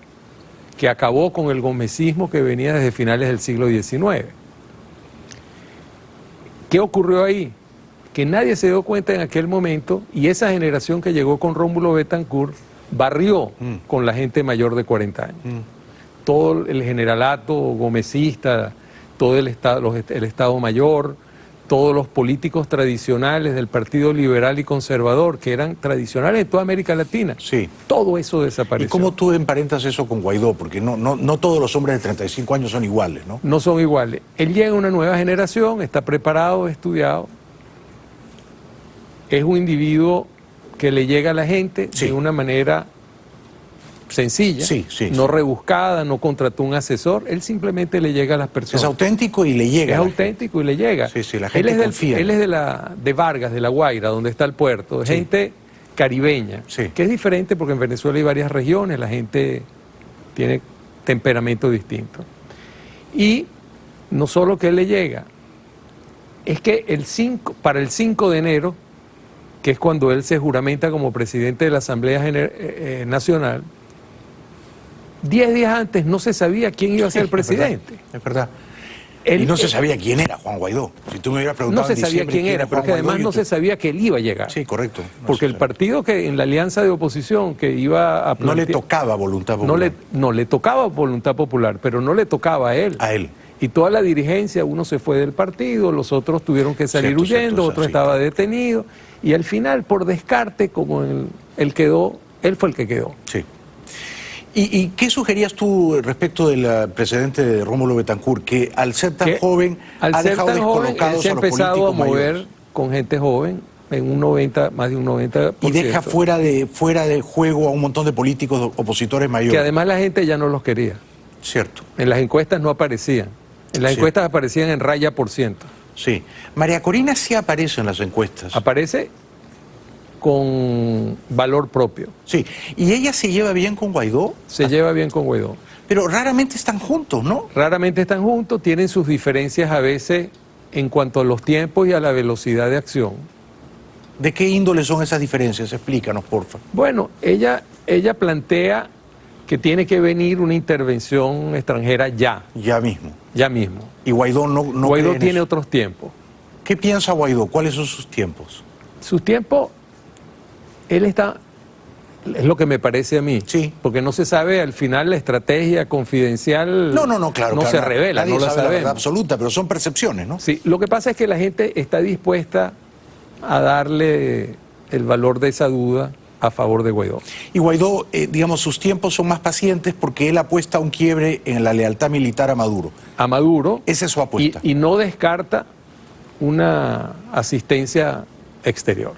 que acabó con el gomecismo que venía desde finales del siglo XIX. ¿Qué ocurrió ahí? Que nadie se dio cuenta en aquel momento, y esa generación que llegó con Rómulo Betancourt barrió con la gente mayor de 40 años. Todo el generalato gomecista, todo el Estado Mayor, todos los políticos tradicionales del Partido Liberal y Conservador, que eran tradicionales en toda América Latina. Sí. Todo eso desapareció. ¿Y cómo tú emparentas eso con Guaidó? Porque no todos los hombres de 35 años son iguales, ¿no? No son iguales. Él llega a una nueva generación, está preparado, estudiado. Es un individuo que le llega a la gente de una manera sencilla, no rebuscada, no contrató un asesor, él simplemente le llega a las personas. Es auténtico y le llega. Es auténtico y le llega. Sí, sí, la gente confía. Él es de Vargas, de La Guaira, donde está el puerto, de gente caribeña, que es diferente porque en Venezuela hay varias regiones, la gente tiene temperamento distinto. Y no solo que él le llega, es que para el 5 de enero, que es cuando él se juramenta como presidente de la Asamblea Nacional, 10 días antes no se sabía quién iba a ser el presidente. Es verdad. Y no se sabía quién era Juan Guaidó. Si tú me hubieras preguntado no se sabía quién era, pero que además no se sabía que él iba a llegar. Sí, correcto. Porque el partido que en la alianza de oposición que iba a no le tocaba voluntad popular. No le tocaba voluntad popular, pero no le tocaba a él. A él. Y toda la dirigencia, uno se fue del partido, los otros tuvieron que salir huyendo, otro estaba detenido. Y al final, por descarte, como él quedó, él fue el que quedó. Sí. ¿Y qué sugerías tú respecto del presidente Rómulo Betancourt? Que al ser tan joven ha dejado descolocados se ha a los empezado políticos a mover mayores. Con gente joven en un 90, más de un 90%. Y deja fuera de juego a un montón de políticos opositores mayores. Que además la gente ya no los quería. Cierto. En las encuestas no aparecían. En las encuestas aparecían en raya por ciento. Sí. María Corina sí aparece en las encuestas. Aparece con valor propio. Sí. ¿Y ella se lleva bien con Guaidó? Se lleva bien con Guaidó. Pero raramente están juntos, ¿no? Raramente están juntos, tienen sus diferencias a veces en cuanto a los tiempos y a la velocidad de acción. ¿De qué índole son esas diferencias? Explícanos, porfa. Bueno, ella plantea que tiene que venir una intervención extranjera ya. Ya mismo. Ya mismo. Y Guaidó no Guaidó cree en tiene eso. otros tiempos. ¿Qué piensa Guaidó? ¿Cuáles son sus tiempos? Sus tiempos, él está, es lo que me parece a mí. Sí. Porque no se sabe al final la estrategia confidencial. Claro. No se revela, nadie no la sabe la verdad sabemos. absoluta, pero son percepciones, ¿no? Sí, lo que pasa es que la gente está dispuesta a darle el valor de esa duda a favor de Guaidó. Y Guaidó, digamos, sus tiempos son más pacientes porque él apuesta a un quiebre en la lealtad militar a Maduro. A Maduro. Esa es su apuesta. Y no descarta una asistencia exterior.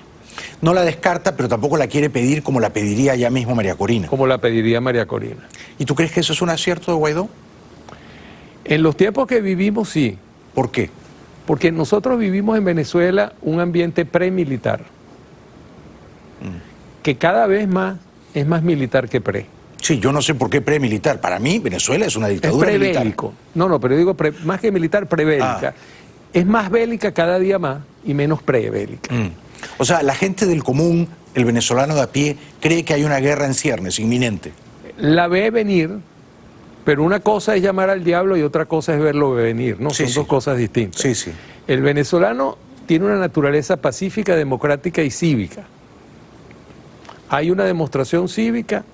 No la descarta, pero tampoco la quiere pedir como la pediría ya mismo María Corina. Como la pediría María Corina. ¿Y tú crees que eso es un acierto de Guaidó? En los tiempos que vivimos, sí. ¿Por qué? Porque nosotros vivimos en Venezuela un ambiente premilitar. que cada vez más es más militar que pre. Sí, yo no sé por qué pre-militar. Para mí, Venezuela es una dictadura es prebélico. militar. No, pero digo más que militar, prebélica. Es más bélica cada día más y menos prebélica. O sea, la gente del común, el venezolano de a pie, cree que hay una guerra en ciernes, inminente. La ve venir, pero una cosa es llamar al diablo y otra cosa es verlo venir, ¿no? Son dos cosas distintas. Sí, sí. El venezolano tiene una naturaleza pacífica, democrática y cívica. Hay una demostración cívica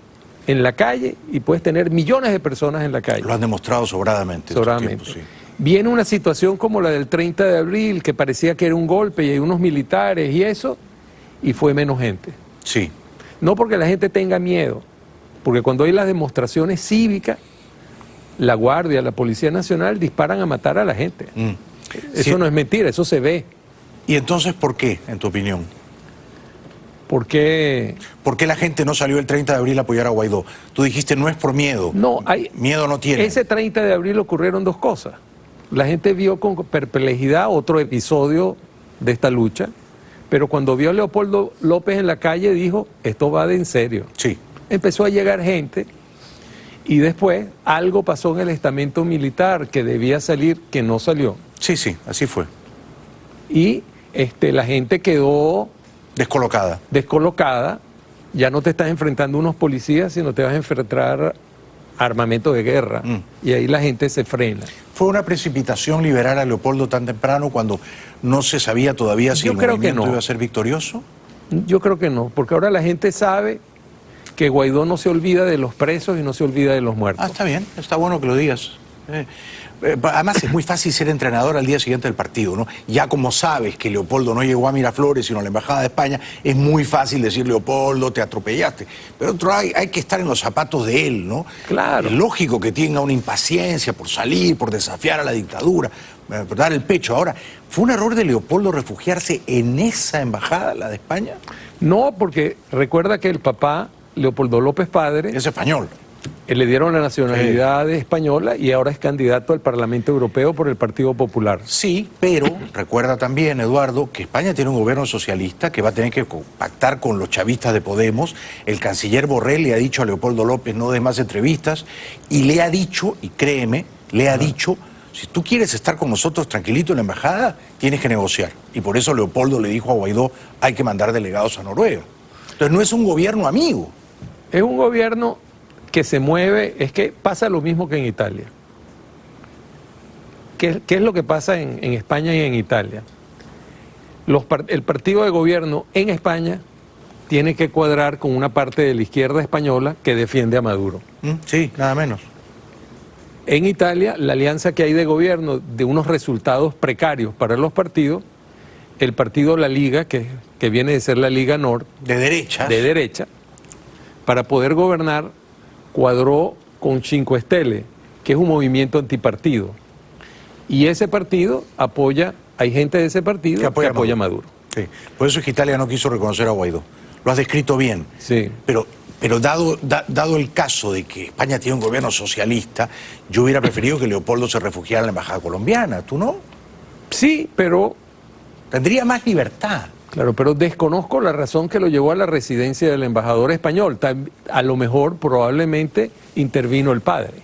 en la calle y puedes tener millones de personas en la calle. Lo han demostrado sobradamente. Sobradamente. Tiempos, sí. Viene una situación como la del 30 de abril, que parecía que era un golpe y hay unos militares y eso, y fue menos gente. Sí. No porque la gente tenga miedo, porque cuando hay las demostraciones cívicas, la Guardia, la Policía Nacional disparan a matar a la gente. Eso no es mentira, eso se ve. ¿Y entonces por qué, en tu opinión? ¿Por qué la gente no salió el 30 de abril a apoyar a Guaidó? Tú dijiste no es por miedo. No, miedo no tiene. Ese 30 de abril ocurrieron dos cosas. La gente vio con perplejidad otro episodio de esta lucha, pero cuando vio a Leopoldo López en la calle dijo, esto va de en serio. Sí. Empezó a llegar gente y después algo pasó en el estamento militar que debía salir, que no salió. Sí, sí, así fue. Y la gente quedó descolocada, ya no te estás enfrentando a unos policías, sino te vas a enfrentar a armamento de guerra. Y ahí la gente se frena. ¿Fue una precipitación liberar a Leopoldo tan temprano cuando no se sabía todavía si el movimiento iba a ser victorioso? Yo creo que no, porque ahora la gente sabe que Guaidó no se olvida de los presos y no se olvida de los muertos. Está bien, está bueno que lo digas. Además es muy fácil ser entrenador al día siguiente del partido, ¿no? Ya como sabes que Leopoldo no llegó a Miraflores sino a la Embajada de España, es muy fácil decir, Leopoldo, te atropellaste. Pero hay que estar en los zapatos de él, ¿no? Claro. Es lógico que tenga una impaciencia por salir, por desafiar a la dictadura, por dar el pecho. Ahora, ¿fue un error de Leopoldo refugiarse en esa embajada, la de España? No, porque recuerda que el papá, Leopoldo López padre, es español. Le dieron la nacionalidad española y ahora es candidato al Parlamento Europeo por el Partido Popular. Sí, pero recuerda también, Eduardo, que España tiene un gobierno socialista que va a tener que pactar con los chavistas de Podemos. El canciller Borrell le ha dicho a Leopoldo López no dé más entrevistas y le ha dicho, y créeme, le ha dicho, si tú quieres estar con nosotros tranquilito en la embajada, tienes que negociar. Y por eso Leopoldo le dijo a Guaidó, hay que mandar delegados a Noruega. Entonces no es un gobierno amigo. Es un gobierno que se mueve, es que pasa lo mismo que en Italia. ¿Qué es lo que pasa en España y en Italia? El partido de gobierno en España tiene que cuadrar con una parte de la izquierda española que defiende a Maduro. Sí, nada menos. En Italia, la alianza que hay de gobierno de unos resultados precarios para los partidos, el partido La Liga, que viene de ser la Liga Nord, de derecha, para poder gobernar, cuadró con Cinque Stelle, que es un movimiento antipartido. Y ese partido hay gente de ese partido que apoya a Maduro. Sí. Por eso es que Italia no quiso reconocer a Guaidó. Lo has descrito bien. Sí. Pero dado el caso de que España tiene un gobierno socialista, yo hubiera preferido que Leopoldo se refugiara en la embajada colombiana. ¿Tú no? Sí, pero tendría más libertad. Claro, pero desconozco la razón que lo llevó a la residencia del embajador español. A lo mejor, probablemente, intervino el padre.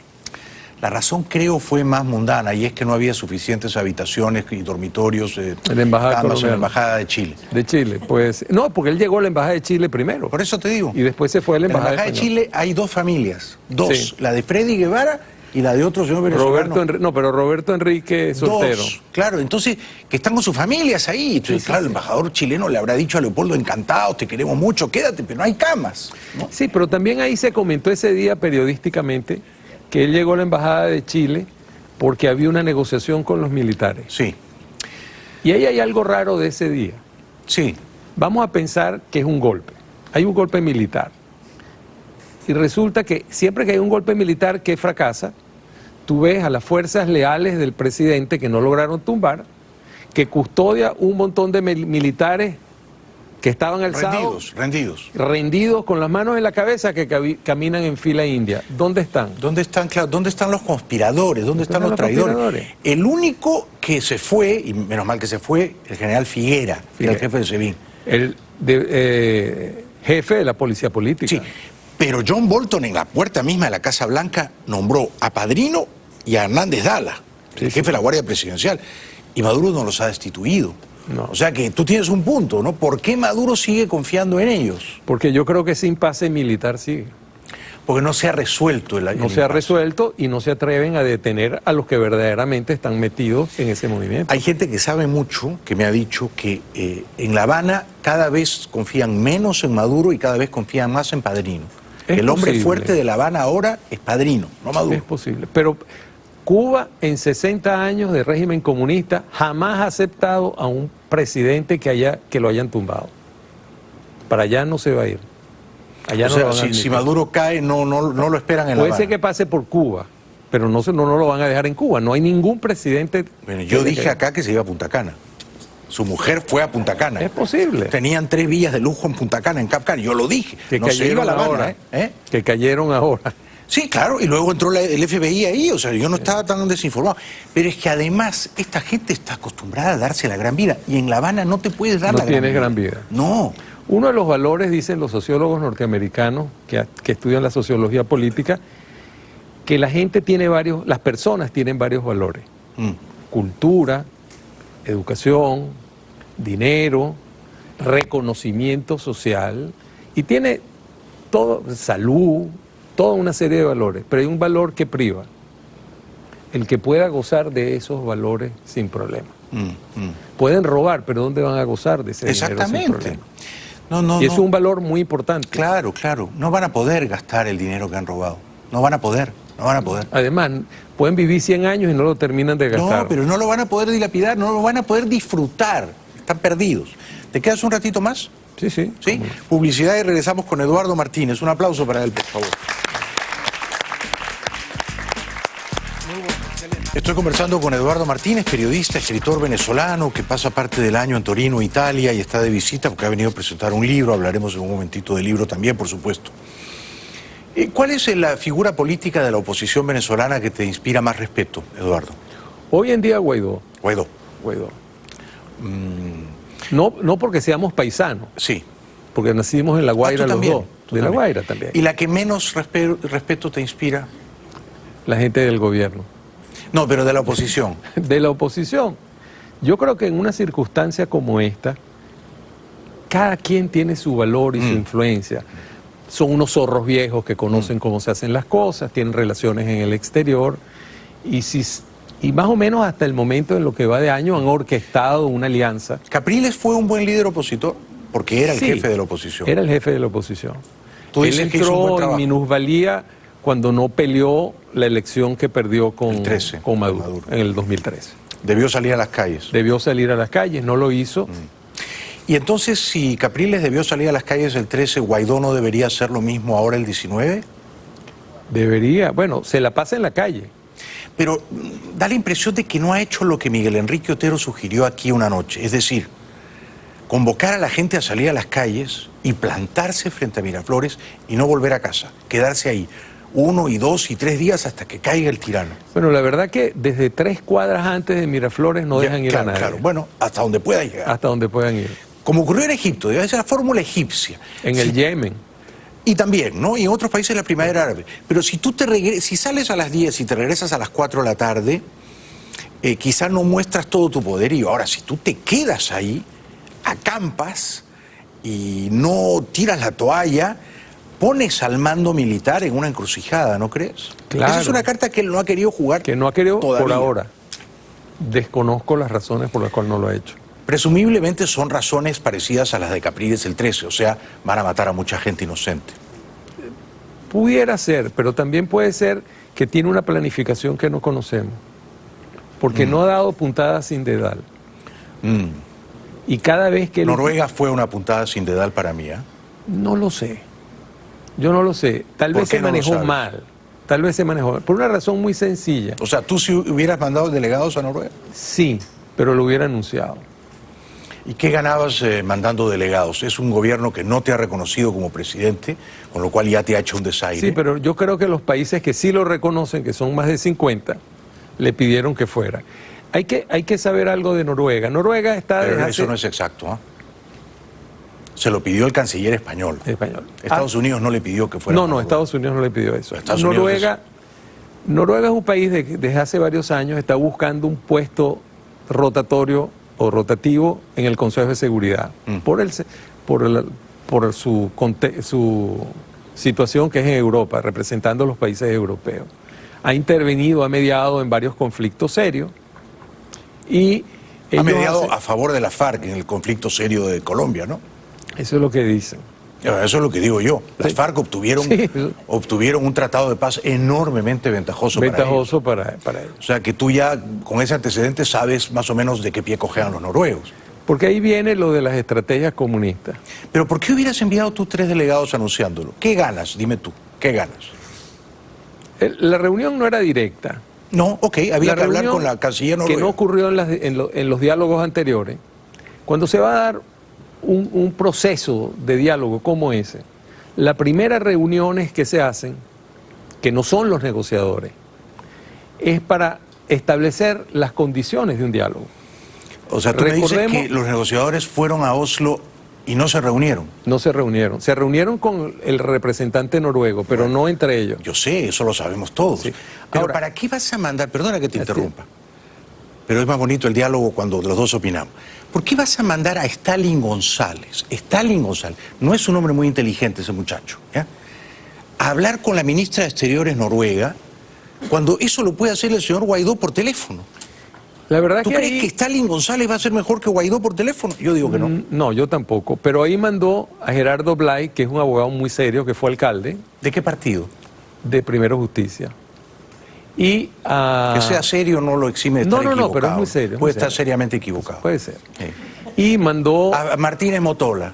La razón, creo, fue más mundana, y es que no había suficientes habitaciones y dormitorios, en la embajada de Chile. De Chile, pues. No, porque él llegó a la embajada de Chile primero. Por eso te digo. Y después se fue a la embajada de Chile hay dos familias. Dos. Sí. La de Freddy Guevara y la de otro señor venezolano. Pero Roberto Enrique soltero. Claro, entonces, que están con sus familias ahí. Entonces, claro, el embajador chileno le habrá dicho a Leopoldo, encantados, te queremos mucho, quédate, pero no hay camas, ¿no? Sí, pero también ahí se comentó ese día periodísticamente que él llegó a la embajada de Chile porque había una negociación con los militares. Sí. Y ahí hay algo raro de ese día. Sí. Vamos a pensar que es un golpe. Hay un golpe militar. Y resulta que siempre que hay un golpe militar que fracasa, tú ves a las fuerzas leales del presidente que no lograron tumbar, que custodia un montón de militares que estaban alzados. Rendidos con las manos en la cabeza, que caminan en fila india. ¿Dónde están? ¿Dónde están los conspiradores? ¿Dónde están los traidores? El único que se fue, y menos mal que se fue, el general Figuera, que era el jefe de SEBIN. jefe de la policía política. Sí, pero John Bolton en la puerta misma de la Casa Blanca nombró a Padrino y a Hernández Dala, el jefe de la Guardia Presidencial, y Maduro no los ha destituido. No. O sea que tú tienes un punto, ¿no? ¿Por qué Maduro sigue confiando en ellos? Porque yo creo que ese impasse militar sigue. Porque no se ha resuelto el No se ha resuelto y no se atreven a detener a los que verdaderamente están metidos en ese movimiento. Hay gente que sabe mucho, que me ha dicho que en La Habana cada vez confían menos en Maduro y cada vez confían más en Padrino. El hombre fuerte de La Habana ahora es Padrino, no Maduro. Es posible, pero Cuba en 60 años de régimen comunista jamás ha aceptado a un presidente que lo hayan tumbado. Para allá no se va a ir. Allá o sea, si Maduro cae, no lo esperan en La Habana. Puede ser que pase por Cuba, pero no lo van a dejar en Cuba. No hay ningún presidente... Bueno, yo dije acá que se iba a Punta Cana. Su mujer fue a Punta Cana. Es posible. Tenían 3 villas de lujo en Punta Cana, en Cap Cana. Yo lo dije. Que no se iba a La Habana, ahora. Que cayeron ahora. Sí, claro, y luego entró el FBI ahí, o sea, yo no estaba tan desinformado. Pero es que además esta gente está acostumbrada a darse la gran vida, y en La Habana no te puedes dar la gran vida. No tienes gran vida. No. Uno de los valores, dicen los sociólogos norteamericanos que estudian la sociología política, que la gente tiene las personas tienen varios valores. Cultura, educación, dinero, reconocimiento social, y tiene todo, salud, toda una serie de valores, pero hay un valor que priva, el que pueda gozar de esos valores sin problema. Pueden robar, pero ¿dónde van a gozar de ese dinero sin problema? Y es un valor muy importante. Claro, claro. No van a poder gastar el dinero que han robado. No van a poder. Además, pueden vivir 100 años y no lo terminan de gastar. No, pero no lo van a poder dilapidar, no lo van a poder disfrutar. Están perdidos. ¿Te quedas un ratito más? Sí, sí. ¿Sí? Publicidad y regresamos con Eduardo Martínez. Un aplauso para él, por favor. Estoy conversando con Eduardo Martínez, periodista, escritor venezolano que pasa parte del año en Torino, Italia, y está de visita porque ha venido a presentar un libro. Hablaremos en un momentito del libro también, por supuesto. ¿Cuál es la figura política de la oposición venezolana que te inspira más respeto, Eduardo? Hoy en día Guaidó. Guaidó. No porque seamos paisanos. Sí. Porque nacimos en La Guaira los dos. De La Guaira también. ¿Y la que menos respeto te inspira? La gente del gobierno. No, pero de la oposición. De la oposición. Yo creo que en una circunstancia como esta, cada quien tiene su valor y su influencia. Son unos zorros viejos que conocen cómo se hacen las cosas, tienen relaciones en el exterior, y más o menos hasta el momento en lo que va de año han orquestado una alianza. ¿Capriles fue un buen líder opositor? Porque era el jefe de la oposición. Era el jefe de la oposición. Él entró en minusvalía cuando no peleó la elección que perdió con Maduro en el 2013. Debió salir a las calles. Debió salir a las calles, no lo hizo. Y entonces, si Capriles debió salir a las calles el 13, ¿Guaidó no debería hacer lo mismo ahora el 19? Debería, bueno, se la pasa en la calle. Pero da la impresión de que no ha hecho lo que Miguel Enrique Otero sugirió aquí una noche. Es decir, convocar a la gente a salir a las calles y plantarse frente a Miraflores y no volver a casa, quedarse ahí 1 y 2 y 3 días hasta que caiga el tirano. Bueno, la verdad que desde 3 cuadras antes de Miraflores no dejan ir a nadie. Claro, bueno, hasta donde puedan llegar. Hasta donde puedan ir. Como ocurrió en Egipto, debe ser la fórmula egipcia. En el Yemen. Y también, ¿no? Y en otros países de la primavera árabe. Pero si tú si sales a las 10 y te regresas a las 4 de la tarde, quizás no muestras todo tu poderío. Ahora, si tú te quedas ahí, acampas y no tiras la toalla, pones al mando militar en una encrucijada, ¿no crees? Claro. Esa es una carta que él no ha querido jugar. Que no ha querido todavía. Por ahora. Desconozco las razones por las cuales no lo ha hecho. Presumiblemente son razones parecidas a las de Capriles el 13, o sea, van a matar a mucha gente inocente. Pudiera ser, pero también puede ser que tiene una planificación que no conocemos, porque no ha dado puntada sin dedal. Y cada vez que... Noruega fue una puntada sin dedal para mí, ¿eh? No lo sé. Yo no lo sé. Tal vez se manejó mal. Tal vez se manejó mal. Por una razón muy sencilla. O sea, ¿tú sí hubieras mandado delegados a Noruega? Sí, pero lo hubiera anunciado. ¿Y qué ganabas mandando delegados? Es un gobierno que no te ha reconocido como presidente, con lo cual ya te ha hecho un desaire. Sí, pero yo creo que los países que sí lo reconocen, que son más de 50, le pidieron que fuera. Hay que saber algo de Noruega. Noruega está... Pero eso no es exacto, ¿eh? Se lo pidió el canciller español. Estados Unidos no le pidió que fuera. No, Estados Unidos no le pidió eso. Noruega es un país desde hace varios años está buscando un puesto rotatorio o rotativo en el Consejo de Seguridad por su situación que es en Europa, representando a los países europeos. Ha intervenido, ha mediado en varios conflictos serios y ha mediado a favor de la FARC en el conflicto serio de Colombia, ¿no? Eso es lo que dicen. Eso es lo que digo yo. Las FARC obtuvieron un tratado de paz enormemente ventajoso para ellos. O sea que tú ya con ese antecedente sabes más o menos de qué pie cojean los noruegos. Porque ahí viene lo de las estrategias comunistas. Pero ¿por qué hubieras enviado tú 3 delegados anunciándolo? ¿Qué ganas? Dime tú, ¿qué ganas? La reunión no era directa. No, había que hablar con la canciller noruega. Que no ocurrió en los diálogos anteriores. Cuando se va a dar un proceso de diálogo como ese, la primera reuniones que se hacen, que no son los negociadores, es para establecer las condiciones de un diálogo. O sea, tú me dices que los negociadores fueron a Oslo y no se reunieron. No se reunieron. Se reunieron con el representante noruego, pero no entre ellos. Yo sé, eso lo sabemos todos. Sí. Pero ahora, ¿para qué vas a mandar? Perdona que te interrumpa. Pero es más bonito el diálogo cuando los dos opinamos. ¿Por qué vas a mandar a Stalin González? Stalin González, no es un hombre muy inteligente ese muchacho, ¿ya? A hablar con la ministra de Exteriores noruega, cuando eso lo puede hacer el señor Guaidó por teléfono. La verdad ¿Tú crees que Stalin González va a ser mejor que Guaidó por teléfono? Yo digo que no. No, yo tampoco. Pero ahí mandó a Gerardo Blay, que es un abogado muy serio, que fue alcalde. ¿De qué partido? De Primero Justicia. Y que sea serio no lo exime de estar equivocado. No, pero es muy serio. Puede estar seriamente equivocado. Puede ser. Y mandó a Martínez Motola.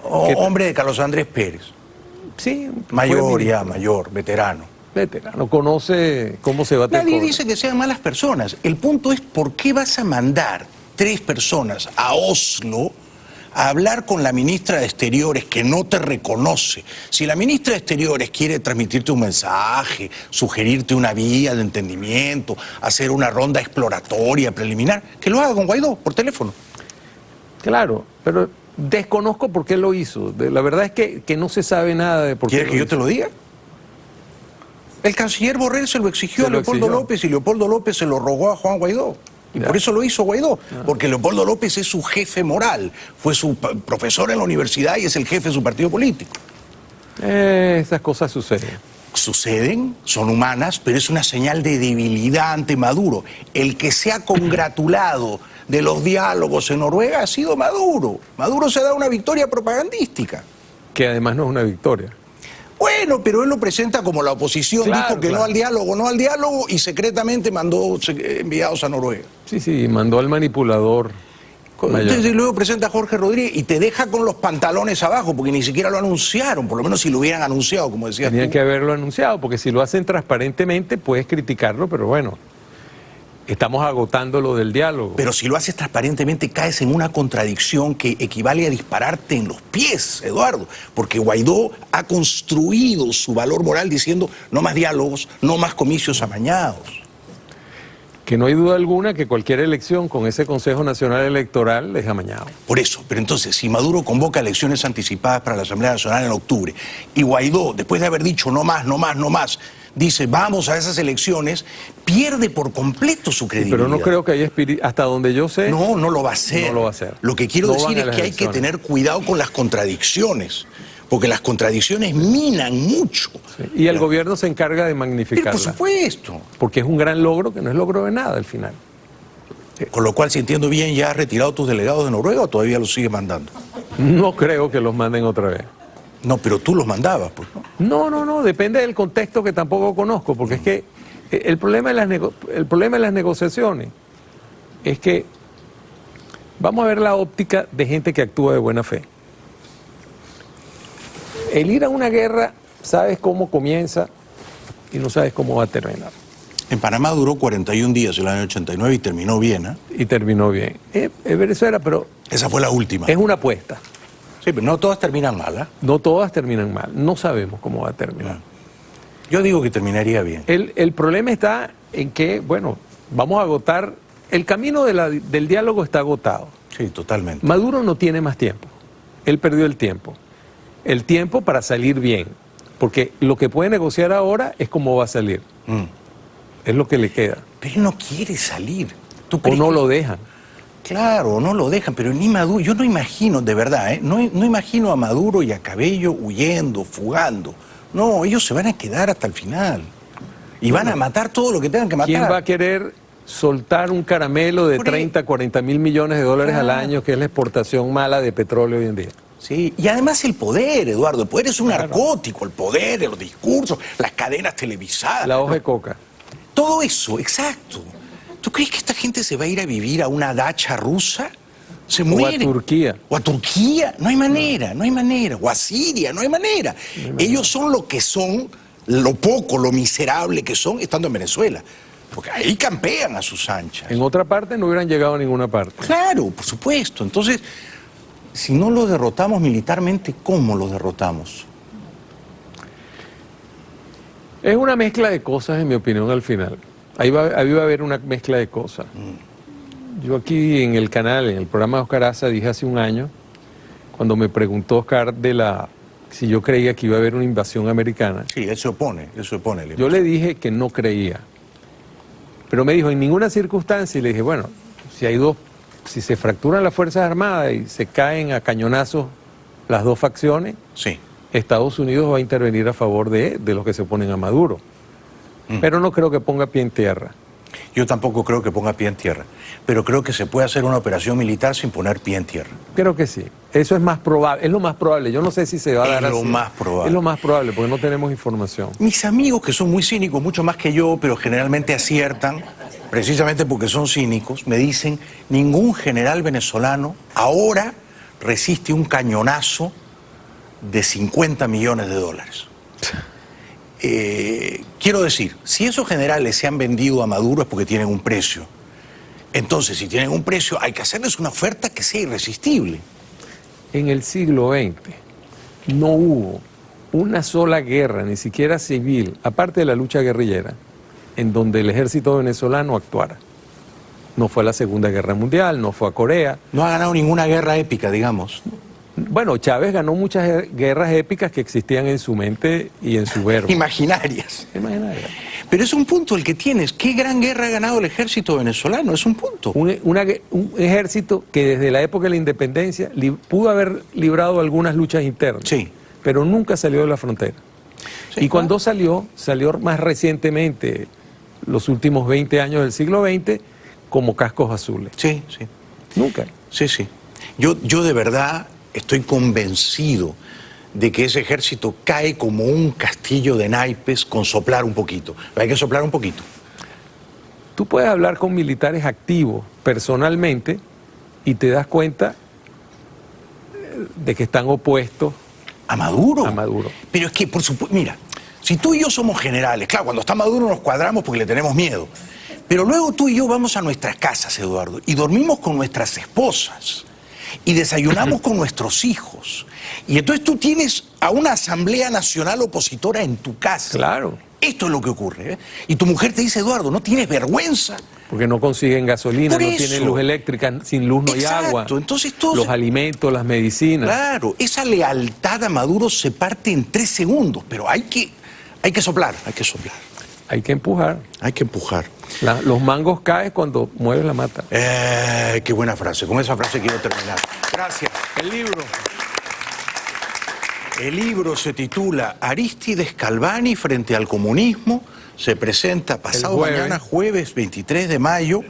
Hombre de Carlos Andrés Pérez. Sí. Mayor, veterano. Conoce cómo se va a tener. Nadie dice que sean malas personas. El punto es por qué vas a mandar 3 personas a Oslo a hablar con la ministra de Exteriores que no te reconoce. Si la ministra de Exteriores quiere transmitirte un mensaje, sugerirte una vía de entendimiento, hacer una ronda exploratoria, preliminar, que lo haga con Guaidó por teléfono. Claro, pero desconozco por qué lo hizo. La verdad es que no se sabe nada de por qué. ¿Quieres que yo te lo diga? El canciller Borrell se lo exigió a Leopoldo López y Leopoldo López se lo rogó a Juan Guaidó. Y por eso lo hizo Guaidó, porque Leopoldo López es su jefe moral, fue su profesor en la universidad y es el jefe de su partido político. Esas cosas suceden. Suceden, son humanas, pero es una señal de debilidad ante Maduro. El que se ha congratulado de los diálogos en Noruega ha sido Maduro. Maduro se ha dado una victoria propagandística. Que además no es una victoria. Bueno, pero él lo presenta como la oposición, dijo que no al diálogo, y secretamente mandó enviados a Noruega. Sí, mandó al manipulador. Entonces luego presenta a Jorge Rodríguez y te deja con los pantalones abajo, porque ni siquiera lo anunciaron, por lo menos si lo hubieran anunciado, como decías tú. Tenían que haberlo anunciado, porque si lo hacen transparentemente puedes criticarlo, pero bueno, estamos agotando lo del diálogo. Pero si lo haces transparentemente caes en una contradicción que equivale a dispararte en los pies, Eduardo, porque Guaidó ha construido su valor moral diciendo no más diálogos, no más comicios amañados. Que no hay duda alguna que cualquier elección con ese Consejo Nacional Electoral es amañado. Por eso, pero entonces, si Maduro convoca elecciones anticipadas para la Asamblea Nacional en octubre, y Guaidó, después de haber dicho no más, dice vamos a esas elecciones, pierde por completo su credibilidad. Pero no creo que haya espíritu, hasta donde yo sé... No lo va a hacer. No lo va a hacer. Lo que quiero decir es que hay que tener cuidado con las contradicciones, porque las contradicciones minan mucho. Sí. Y el gobierno se encarga de magnificarla. Por supuesto. Porque es un gran logro que no es logro de nada al final. Con lo cual, si entiendo bien, ¿ya has retirado tus delegados de Noruega o todavía los sigues mandando? No creo que los manden otra vez. No, pero tú los mandabas, pues, ¿no? No, depende del contexto que tampoco conozco, porque es que el problema de las negociaciones es que vamos a ver la óptica de gente que actúa de buena fe. El ir a una guerra, sabes cómo comienza y no sabes cómo va a terminar. En Panamá duró 41 días el año 89 y terminó bien, ¿eh? Y terminó bien. Venezuela, pero... Esa fue la última. Es una apuesta. Sí, pero no todas terminan mal, ¿eh? No todas terminan mal. No sabemos cómo va a terminar. Yo digo que terminaría bien. El problema está en que, bueno, vamos a agotar... El camino del diálogo está agotado. Sí, totalmente. Maduro no tiene más tiempo. Él perdió el tiempo. El tiempo para salir bien. Porque lo que puede negociar ahora es cómo va a salir. Es lo que le queda. Pero él no quiere salir. O no lo dejan. Claro, no lo dejan, pero ni Maduro, yo no imagino, de verdad, no imagino a Maduro y a Cabello huyendo, fugando. No, ellos se van a quedar hasta el final. Y van a matar todo lo que tengan que matar. ¿Quién va a querer soltar un caramelo de 30, 40 mil millones de dólares al año, que es la exportación mala de petróleo hoy en día? Sí, y además el poder, Eduardo, el poder es un narcótico, el poder, los discursos, las cadenas televisadas. La hoja de coca. Todo eso, exacto. ¿Tú crees que esta gente se va a ir a vivir a una dacha rusa? Se muere. O a Turquía. O a Turquía. No hay manera, no hay manera. O a Siria, no hay manera. Ellos son lo que son, lo poco, lo miserable que son estando en Venezuela. Porque ahí campean a sus anchas. En otra parte no hubieran llegado a ninguna parte. Claro, por supuesto. Entonces, si no lo derrotamos militarmente, ¿cómo lo derrotamos? Es una mezcla de cosas, en mi opinión, al final. Ahí va a haber una mezcla de cosas. Yo aquí en el canal, en el programa de Oscar Aza, dije hace un año, cuando me preguntó Oscar si yo creía que iba a haber una invasión americana. Sí, él se opone. Yo le dije que no creía. Pero me dijo, en ninguna circunstancia, y le dije, bueno, si se fracturan las Fuerzas Armadas y se caen a cañonazos las dos facciones, sí, Estados Unidos va a intervenir a favor de los que se oponen a Maduro. Pero no creo que ponga pie en tierra. Yo tampoco creo que ponga pie en tierra, pero creo que se puede hacer una operación militar sin poner pie en tierra. Creo que sí. Eso es más probable, es lo más probable. Yo no sé si se va a dar así. Es lo más probable. Es lo más probable, porque no tenemos información. Mis amigos, que son muy cínicos, mucho más que yo, pero generalmente aciertan, precisamente porque son cínicos, me dicen, ningún general venezolano ahora resiste un cañonazo de 50 millones de dólares. Quiero decir, si esos generales se han vendido a Maduro es porque tienen un precio. Entonces, si tienen un precio, hay que hacerles una oferta que sea irresistible. En el siglo XX no hubo una sola guerra, ni siquiera civil, aparte de la lucha guerrillera, en donde el ejército venezolano actuara. No fue a la Segunda Guerra Mundial, no fue a Corea. No ha ganado ninguna guerra épica, digamos. Bueno, Chávez ganó muchas guerras épicas que existían en su mente y en su verbo. Imaginarias. Pero es un punto el que tienes. ¿Qué gran guerra ha ganado el ejército venezolano? Es un punto. Un ejército que desde la época de la independencia pudo haber librado algunas luchas internas. Sí. Pero nunca salió de la frontera. Sí, y cuando salió más recientemente, los últimos 20 años del siglo XX, como cascos azules. Sí, sí. Nunca. Sí, sí. Yo de verdad estoy convencido de que ese ejército cae como un castillo de naipes con soplar un poquito. Hay que soplar un poquito. Tú puedes hablar con militares activos personalmente y te das cuenta de que están opuestos a Maduro. A Maduro. Pero es que, por supuesto, mira, si tú y yo somos generales, claro, cuando está Maduro nos cuadramos porque le tenemos miedo. Pero luego tú y yo vamos a nuestras casas, Eduardo, y dormimos con nuestras esposas. Y desayunamos con nuestros hijos. Y entonces tú tienes a una Asamblea Nacional opositora en tu casa. Claro. Esto es lo que ocurre. Y tu mujer te dice, Eduardo, ¿no tienes vergüenza? Porque no consiguen gasolina, no tienen luz eléctrica, sin luz no hay agua. Entonces, los alimentos, las medicinas. Claro, esa lealtad a Maduro se parte en 3 segundos, pero hay que soplar, hay que soplar. Hay que empujar. Hay que empujar. Los mangos caen cuando mueves la mata. Qué buena frase. Con esa frase quiero terminar. Gracias. El libro se titula Arístides Calvani frente al comunismo. Se presenta pasado mañana, jueves 23 de mayo,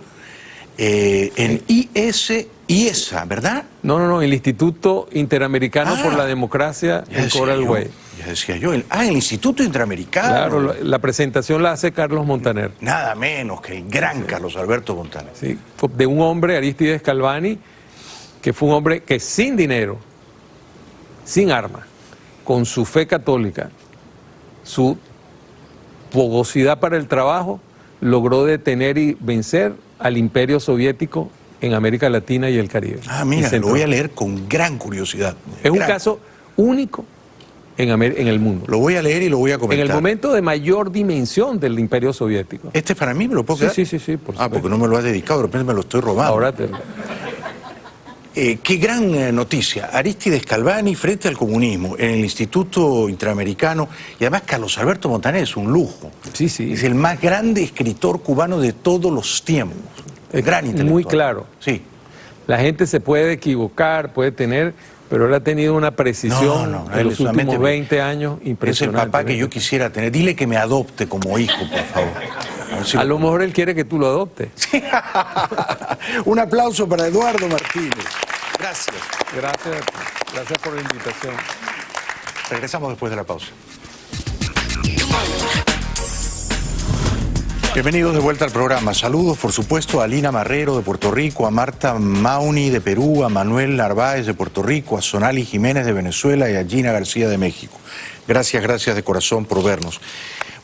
en IESA, ¿verdad? No, el Instituto Interamericano por la Democracia en Coral Way. Ya decía yo, el Instituto Interamericano. Claro, la presentación la hace Carlos Montaner. Nada menos que el gran Carlos Alberto Montaner. Sí, de un hombre, Arístides Calvani, que fue un hombre que sin dinero, sin armas, con su fe católica, su fogosidad para el trabajo, logró detener y vencer al Imperio Soviético en América Latina y el Caribe. Mira, lo voy a leer con gran curiosidad. Es un caso único en el mundo. Lo voy a leer y lo voy a comentar. En el momento de mayor dimensión del Imperio Soviético. ¿Este es para mí? ¿Me lo puedo quedar? Sí, por supuesto. Porque no me lo has dedicado, de repente me lo estoy robando. Ahora Qué gran noticia. Arístides Calvani frente al comunismo en el Instituto Interamericano, y además Carlos Alberto Montaner es un lujo. Sí, sí. Es el más grande escritor cubano de todos los tiempos. Gran intelectual. Muy claro. Sí. La gente se puede equivocar, puede tener, pero él ha tenido una precisión en los últimos 20 años impresionante. Es el papá que yo quisiera tener. Dile que me adopte como hijo, por favor. A lo mejor él quiere que tú lo adoptes. Un aplauso para Eduardo Martínez. Gracias. Gracias por la invitación. Regresamos después de la pausa. Bienvenidos de vuelta al programa. Saludos, por supuesto, a Lina Marrero de Puerto Rico, a Marta Mauni de Perú, a Manuel Narváez de Puerto Rico, a Sonali Jiménez de Venezuela y a Gina García de México. Gracias de corazón por vernos.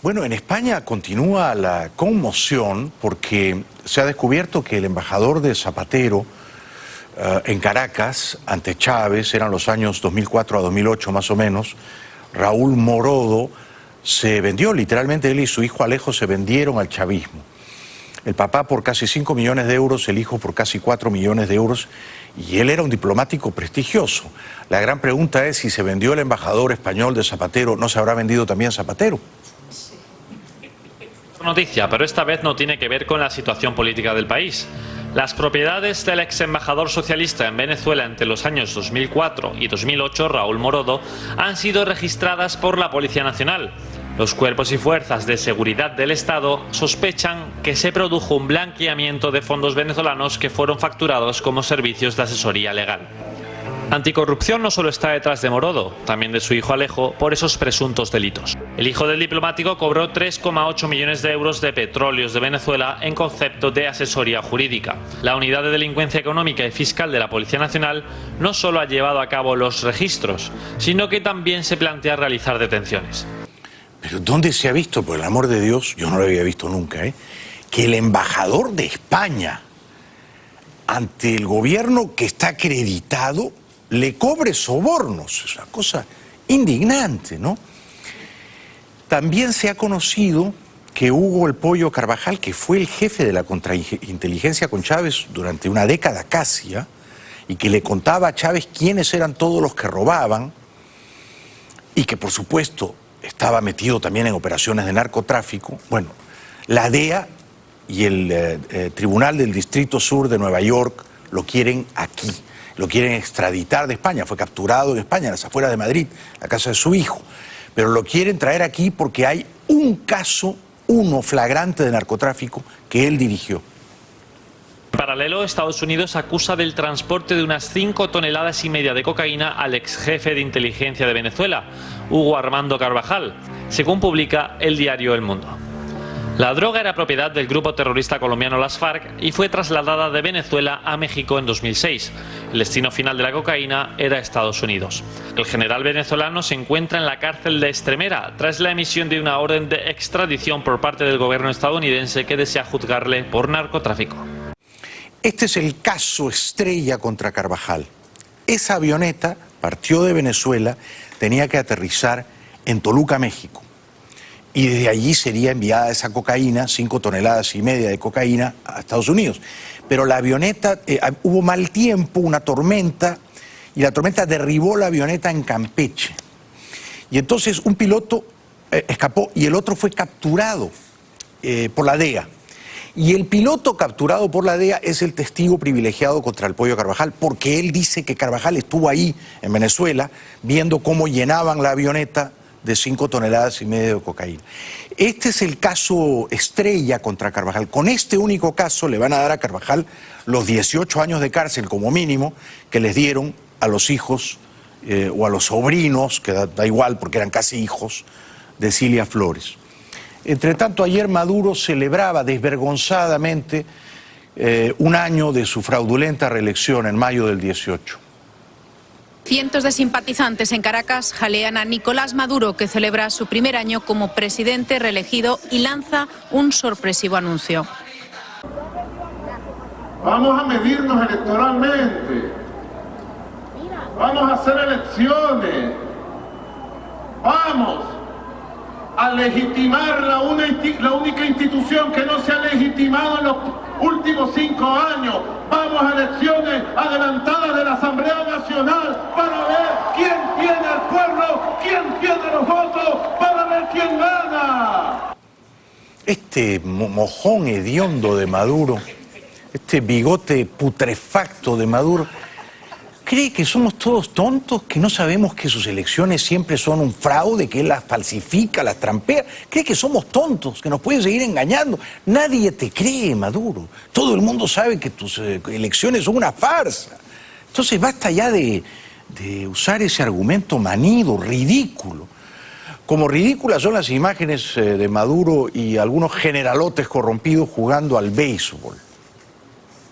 Bueno, en España continúa la conmoción porque se ha descubierto que el embajador de Zapatero en Caracas, ante Chávez, eran los años 2004 a 2008 más o menos, Raúl Morodo, se vendió, literalmente él y su hijo Alejo se vendieron al chavismo. El papá por casi 5 millones de euros, el hijo por casi 4 millones de euros, y él era un diplomático prestigioso. La gran pregunta es si se vendió el embajador español de Zapatero, ¿no se habrá vendido también Zapatero? Noticia, pero esta vez no tiene que ver con la situación política del país. Las propiedades del ex embajador socialista en Venezuela entre los años 2004 y 2008, Raúl Morodo, han sido registradas por la Policía Nacional. Los cuerpos y fuerzas de seguridad del Estado sospechan que se produjo un blanqueamiento de fondos venezolanos que fueron facturados como servicios de asesoría legal. Anticorrupción no solo está detrás de Morodo, también de su hijo Alejo, por esos presuntos delitos. El hijo del diplomático cobró 3,8 millones de euros de Petróleos de Venezuela en concepto de asesoría jurídica. La Unidad de Delincuencia Económica y Fiscal de la Policía Nacional no solo ha llevado a cabo los registros, sino que también se plantea realizar detenciones. Pero ¿dónde se ha visto, por el amor de Dios, yo no lo había visto nunca, que el embajador de España, ante el gobierno que está acreditado, le cobre sobornos? Es una cosa indignante, ¿no? También se ha conocido que Hugo El Pollo Carvajal, que fue el jefe de la contrainteligencia con Chávez durante una década casi, y que le contaba a Chávez quiénes eran todos los que robaban, y que por supuesto estaba metido también en operaciones de narcotráfico. Bueno, la DEA y el Tribunal del Distrito Sur de Nueva York lo quieren aquí. Lo quieren extraditar de España, fue capturado en España, en las afueras de Madrid, la casa de su hijo. Pero lo quieren traer aquí porque hay un caso, uno flagrante de narcotráfico que él dirigió. En paralelo, Estados Unidos acusa del transporte de unas 5,5 toneladas de cocaína al ex jefe de inteligencia de Venezuela, Hugo Armando Carvajal, según publica el diario El Mundo. La droga era propiedad del grupo terrorista colombiano Las FARC y fue trasladada de Venezuela a México en 2006. El destino final de la cocaína era Estados Unidos. El general venezolano se encuentra en la cárcel de Extremera tras la emisión de una orden de extradición por parte del gobierno estadounidense que desea juzgarle por narcotráfico. Este es el caso estrella contra Carvajal. Esa avioneta partió de Venezuela, tenía que aterrizar en Toluca, México. Y desde allí sería enviada esa cocaína, 5,5 toneladas de cocaína, a Estados Unidos. Pero la avioneta, hubo mal tiempo, una tormenta, y la tormenta derribó la avioneta en Campeche. Y entonces un piloto escapó y el otro fue capturado por la DEA. Y el piloto capturado por la DEA es el testigo privilegiado contra el Pollo Carvajal, porque él dice que Carvajal estuvo ahí, en Venezuela, viendo cómo llenaban la avioneta de 5,5 toneladas de cocaína. Este es el caso estrella contra Carvajal. Con este único caso le van a dar a Carvajal los 18 años de cárcel como mínimo que les dieron a los hijos o a los sobrinos, que da igual porque eran casi hijos, de Cilia Flores. Entre tanto, ayer Maduro celebraba desvergonzadamente un año de su fraudulenta reelección en mayo del 18. Cientos de simpatizantes en Caracas jalean a Nicolás Maduro, que celebra su primer año como presidente reelegido y lanza un sorpresivo anuncio. Vamos a medirnos electoralmente. Vamos a hacer elecciones. Vamos a legitimar la única institución que no se ha legitimado en los últimos próximos 5 años. Vamos a elecciones adelantadas de la Asamblea Nacional para ver quién tiene el pueblo, quién tiene los votos, para ver quién gana. Este mojón hediondo de Maduro, este bigote putrefacto de Maduro, ¿cree que somos todos tontos, que no sabemos que sus elecciones siempre son un fraude, que él las falsifica, las trampea? ¿Cree que somos tontos, que nos pueden seguir engañando? Nadie te cree, Maduro. Todo el mundo sabe que tus elecciones son una farsa. Entonces basta ya de usar ese argumento manido, ridículo. Como ridículas son las imágenes de Maduro y algunos generalotes corrompidos jugando al béisbol.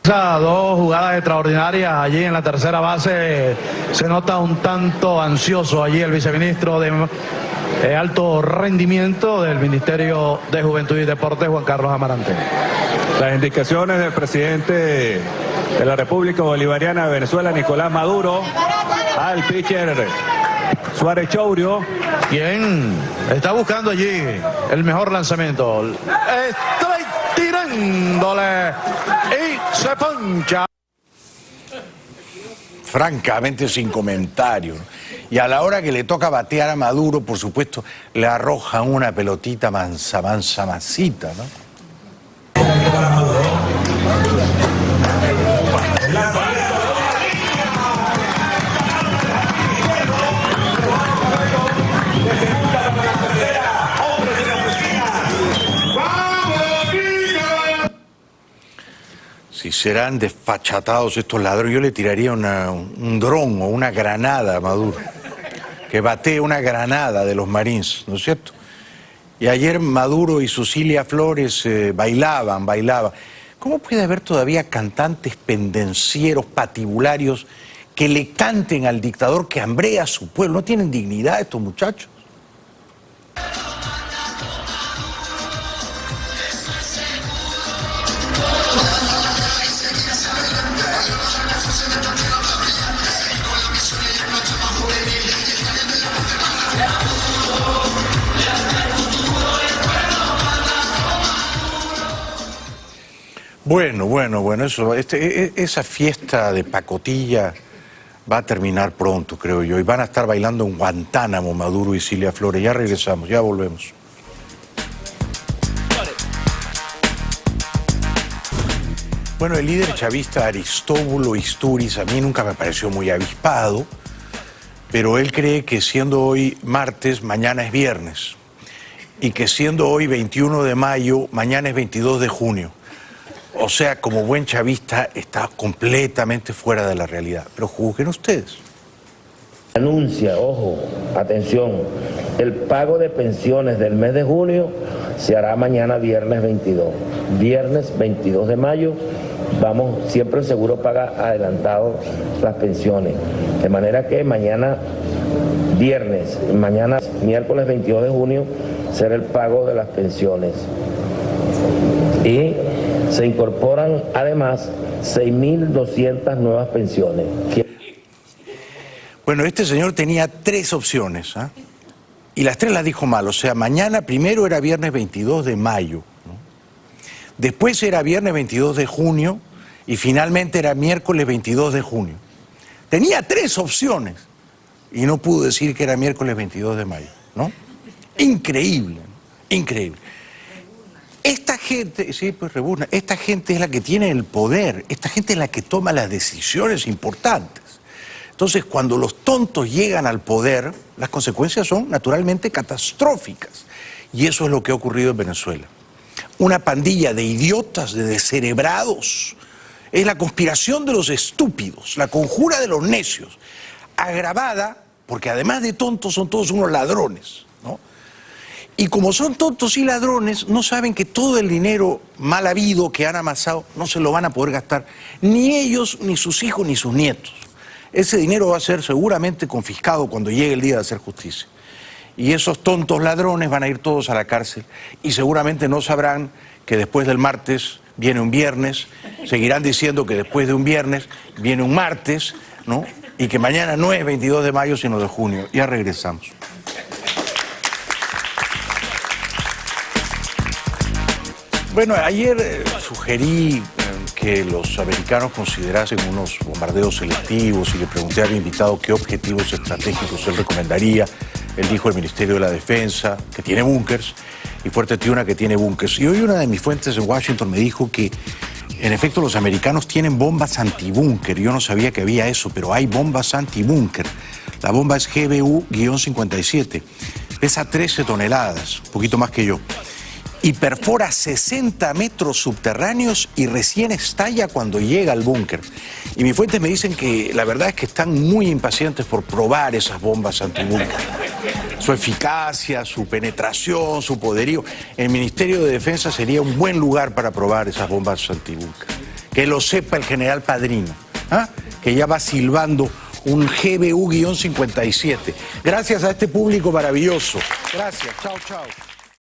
Dos jugadas extraordinarias allí en la tercera base. Se nota un tanto ansioso allí el viceministro de alto rendimiento del Ministerio de Juventud y Deportes, Juan Carlos Amarante. Las indicaciones del presidente de la República Bolivariana de Venezuela, Nicolás Maduro, al pitcher Suárez Chourio, quien está buscando allí el mejor lanzamiento. Tirándole y se poncha. Francamente sin comentario. Y a la hora que le toca batear a Maduro, por supuesto, le arrojan una pelotita masita, ¿no? Si serán desfachatados estos ladrones, yo le tiraría un dron o una granada a Maduro, que batee una granada de los Marines, ¿no es cierto? Y ayer Maduro y Cilia Flores bailaban. ¿Cómo puede haber todavía cantantes pendencieros, patibularios, que le canten al dictador que hambrea a su pueblo? ¿No tienen dignidad estos muchachos? Bueno, esa fiesta de pacotilla va a terminar pronto, creo yo, y van a estar bailando en Guantánamo Maduro y Cilia Flores. Ya regresamos, ya volvemos. Bueno, el líder chavista Aristóbulo Istúriz a mí nunca me pareció muy avispado, pero él cree que siendo hoy martes, mañana es viernes, y que siendo hoy 21 de mayo, mañana es 22 de junio. O sea, como buen chavista, está completamente fuera de la realidad. Pero juzguen ustedes. Anuncia, ojo, atención, el pago de pensiones del mes de junio se hará mañana viernes 22. Viernes 22 de mayo, siempre el seguro paga adelantado las pensiones. De manera que mañana viernes, mañana miércoles 22 de junio, será el pago de las pensiones. Y se incorporan además 6.200 nuevas pensiones. Bueno, este señor tenía 3 opciones, ¿eh? Y las 3 las dijo mal. O sea, mañana primero era viernes 22 de mayo, ¿no? Después era viernes 22 de junio y finalmente era miércoles 22 de junio. Tenía 3 opciones y no pudo decir que era miércoles 22 de mayo, ¿no? Increíble, ¿no? Increíble. Esta gente, sí, pues rebuzna, esta gente es la que tiene el poder, esta gente es la que toma las decisiones importantes. Entonces, cuando los tontos llegan al poder, las consecuencias son naturalmente catastróficas. Y eso es lo que ha ocurrido en Venezuela. Una pandilla de idiotas, de descerebrados. Es la conspiración de los estúpidos, la conjura de los necios, agravada, porque además de tontos son todos unos ladrones, ¿no? Y como son tontos y ladrones, no saben que todo el dinero mal habido que han amasado no se lo van a poder gastar, ni ellos, ni sus hijos, ni sus nietos. Ese dinero va a ser seguramente confiscado cuando llegue el día de hacer justicia. Y esos tontos ladrones van a ir todos a la cárcel y seguramente no sabrán que después del martes viene un viernes, seguirán diciendo que después de un viernes viene un martes, ¿no? Y que mañana no es 22 de mayo sino de junio. Ya regresamos. Bueno, ayer sugerí que los americanos considerasen unos bombardeos selectivos y le pregunté al invitado qué objetivos estratégicos él recomendaría. Él dijo el Ministerio de la Defensa, que tiene búnkers, y Fuerte Tiuna, que tiene búnkers. Y hoy una de mis fuentes en Washington me dijo que en efecto los americanos tienen bombas antibúnker. Yo no sabía que había eso, pero hay bombas antibúnker. La bomba es GBU-57, pesa 13 toneladas, un poquito más que yo, y perfora 60 metros subterráneos y recién estalla cuando llega al búnker. Y mis fuentes me dicen que la verdad es que están muy impacientes por probar esas bombas antibúnker. Su eficacia, su penetración, su poderío. El Ministerio de Defensa sería un buen lugar para probar esas bombas antibúnker. Que lo sepa el general Padrino, ¿ah? Que ya va silbando un GBU-57. Gracias a este público maravilloso. Gracias. Chao, chao.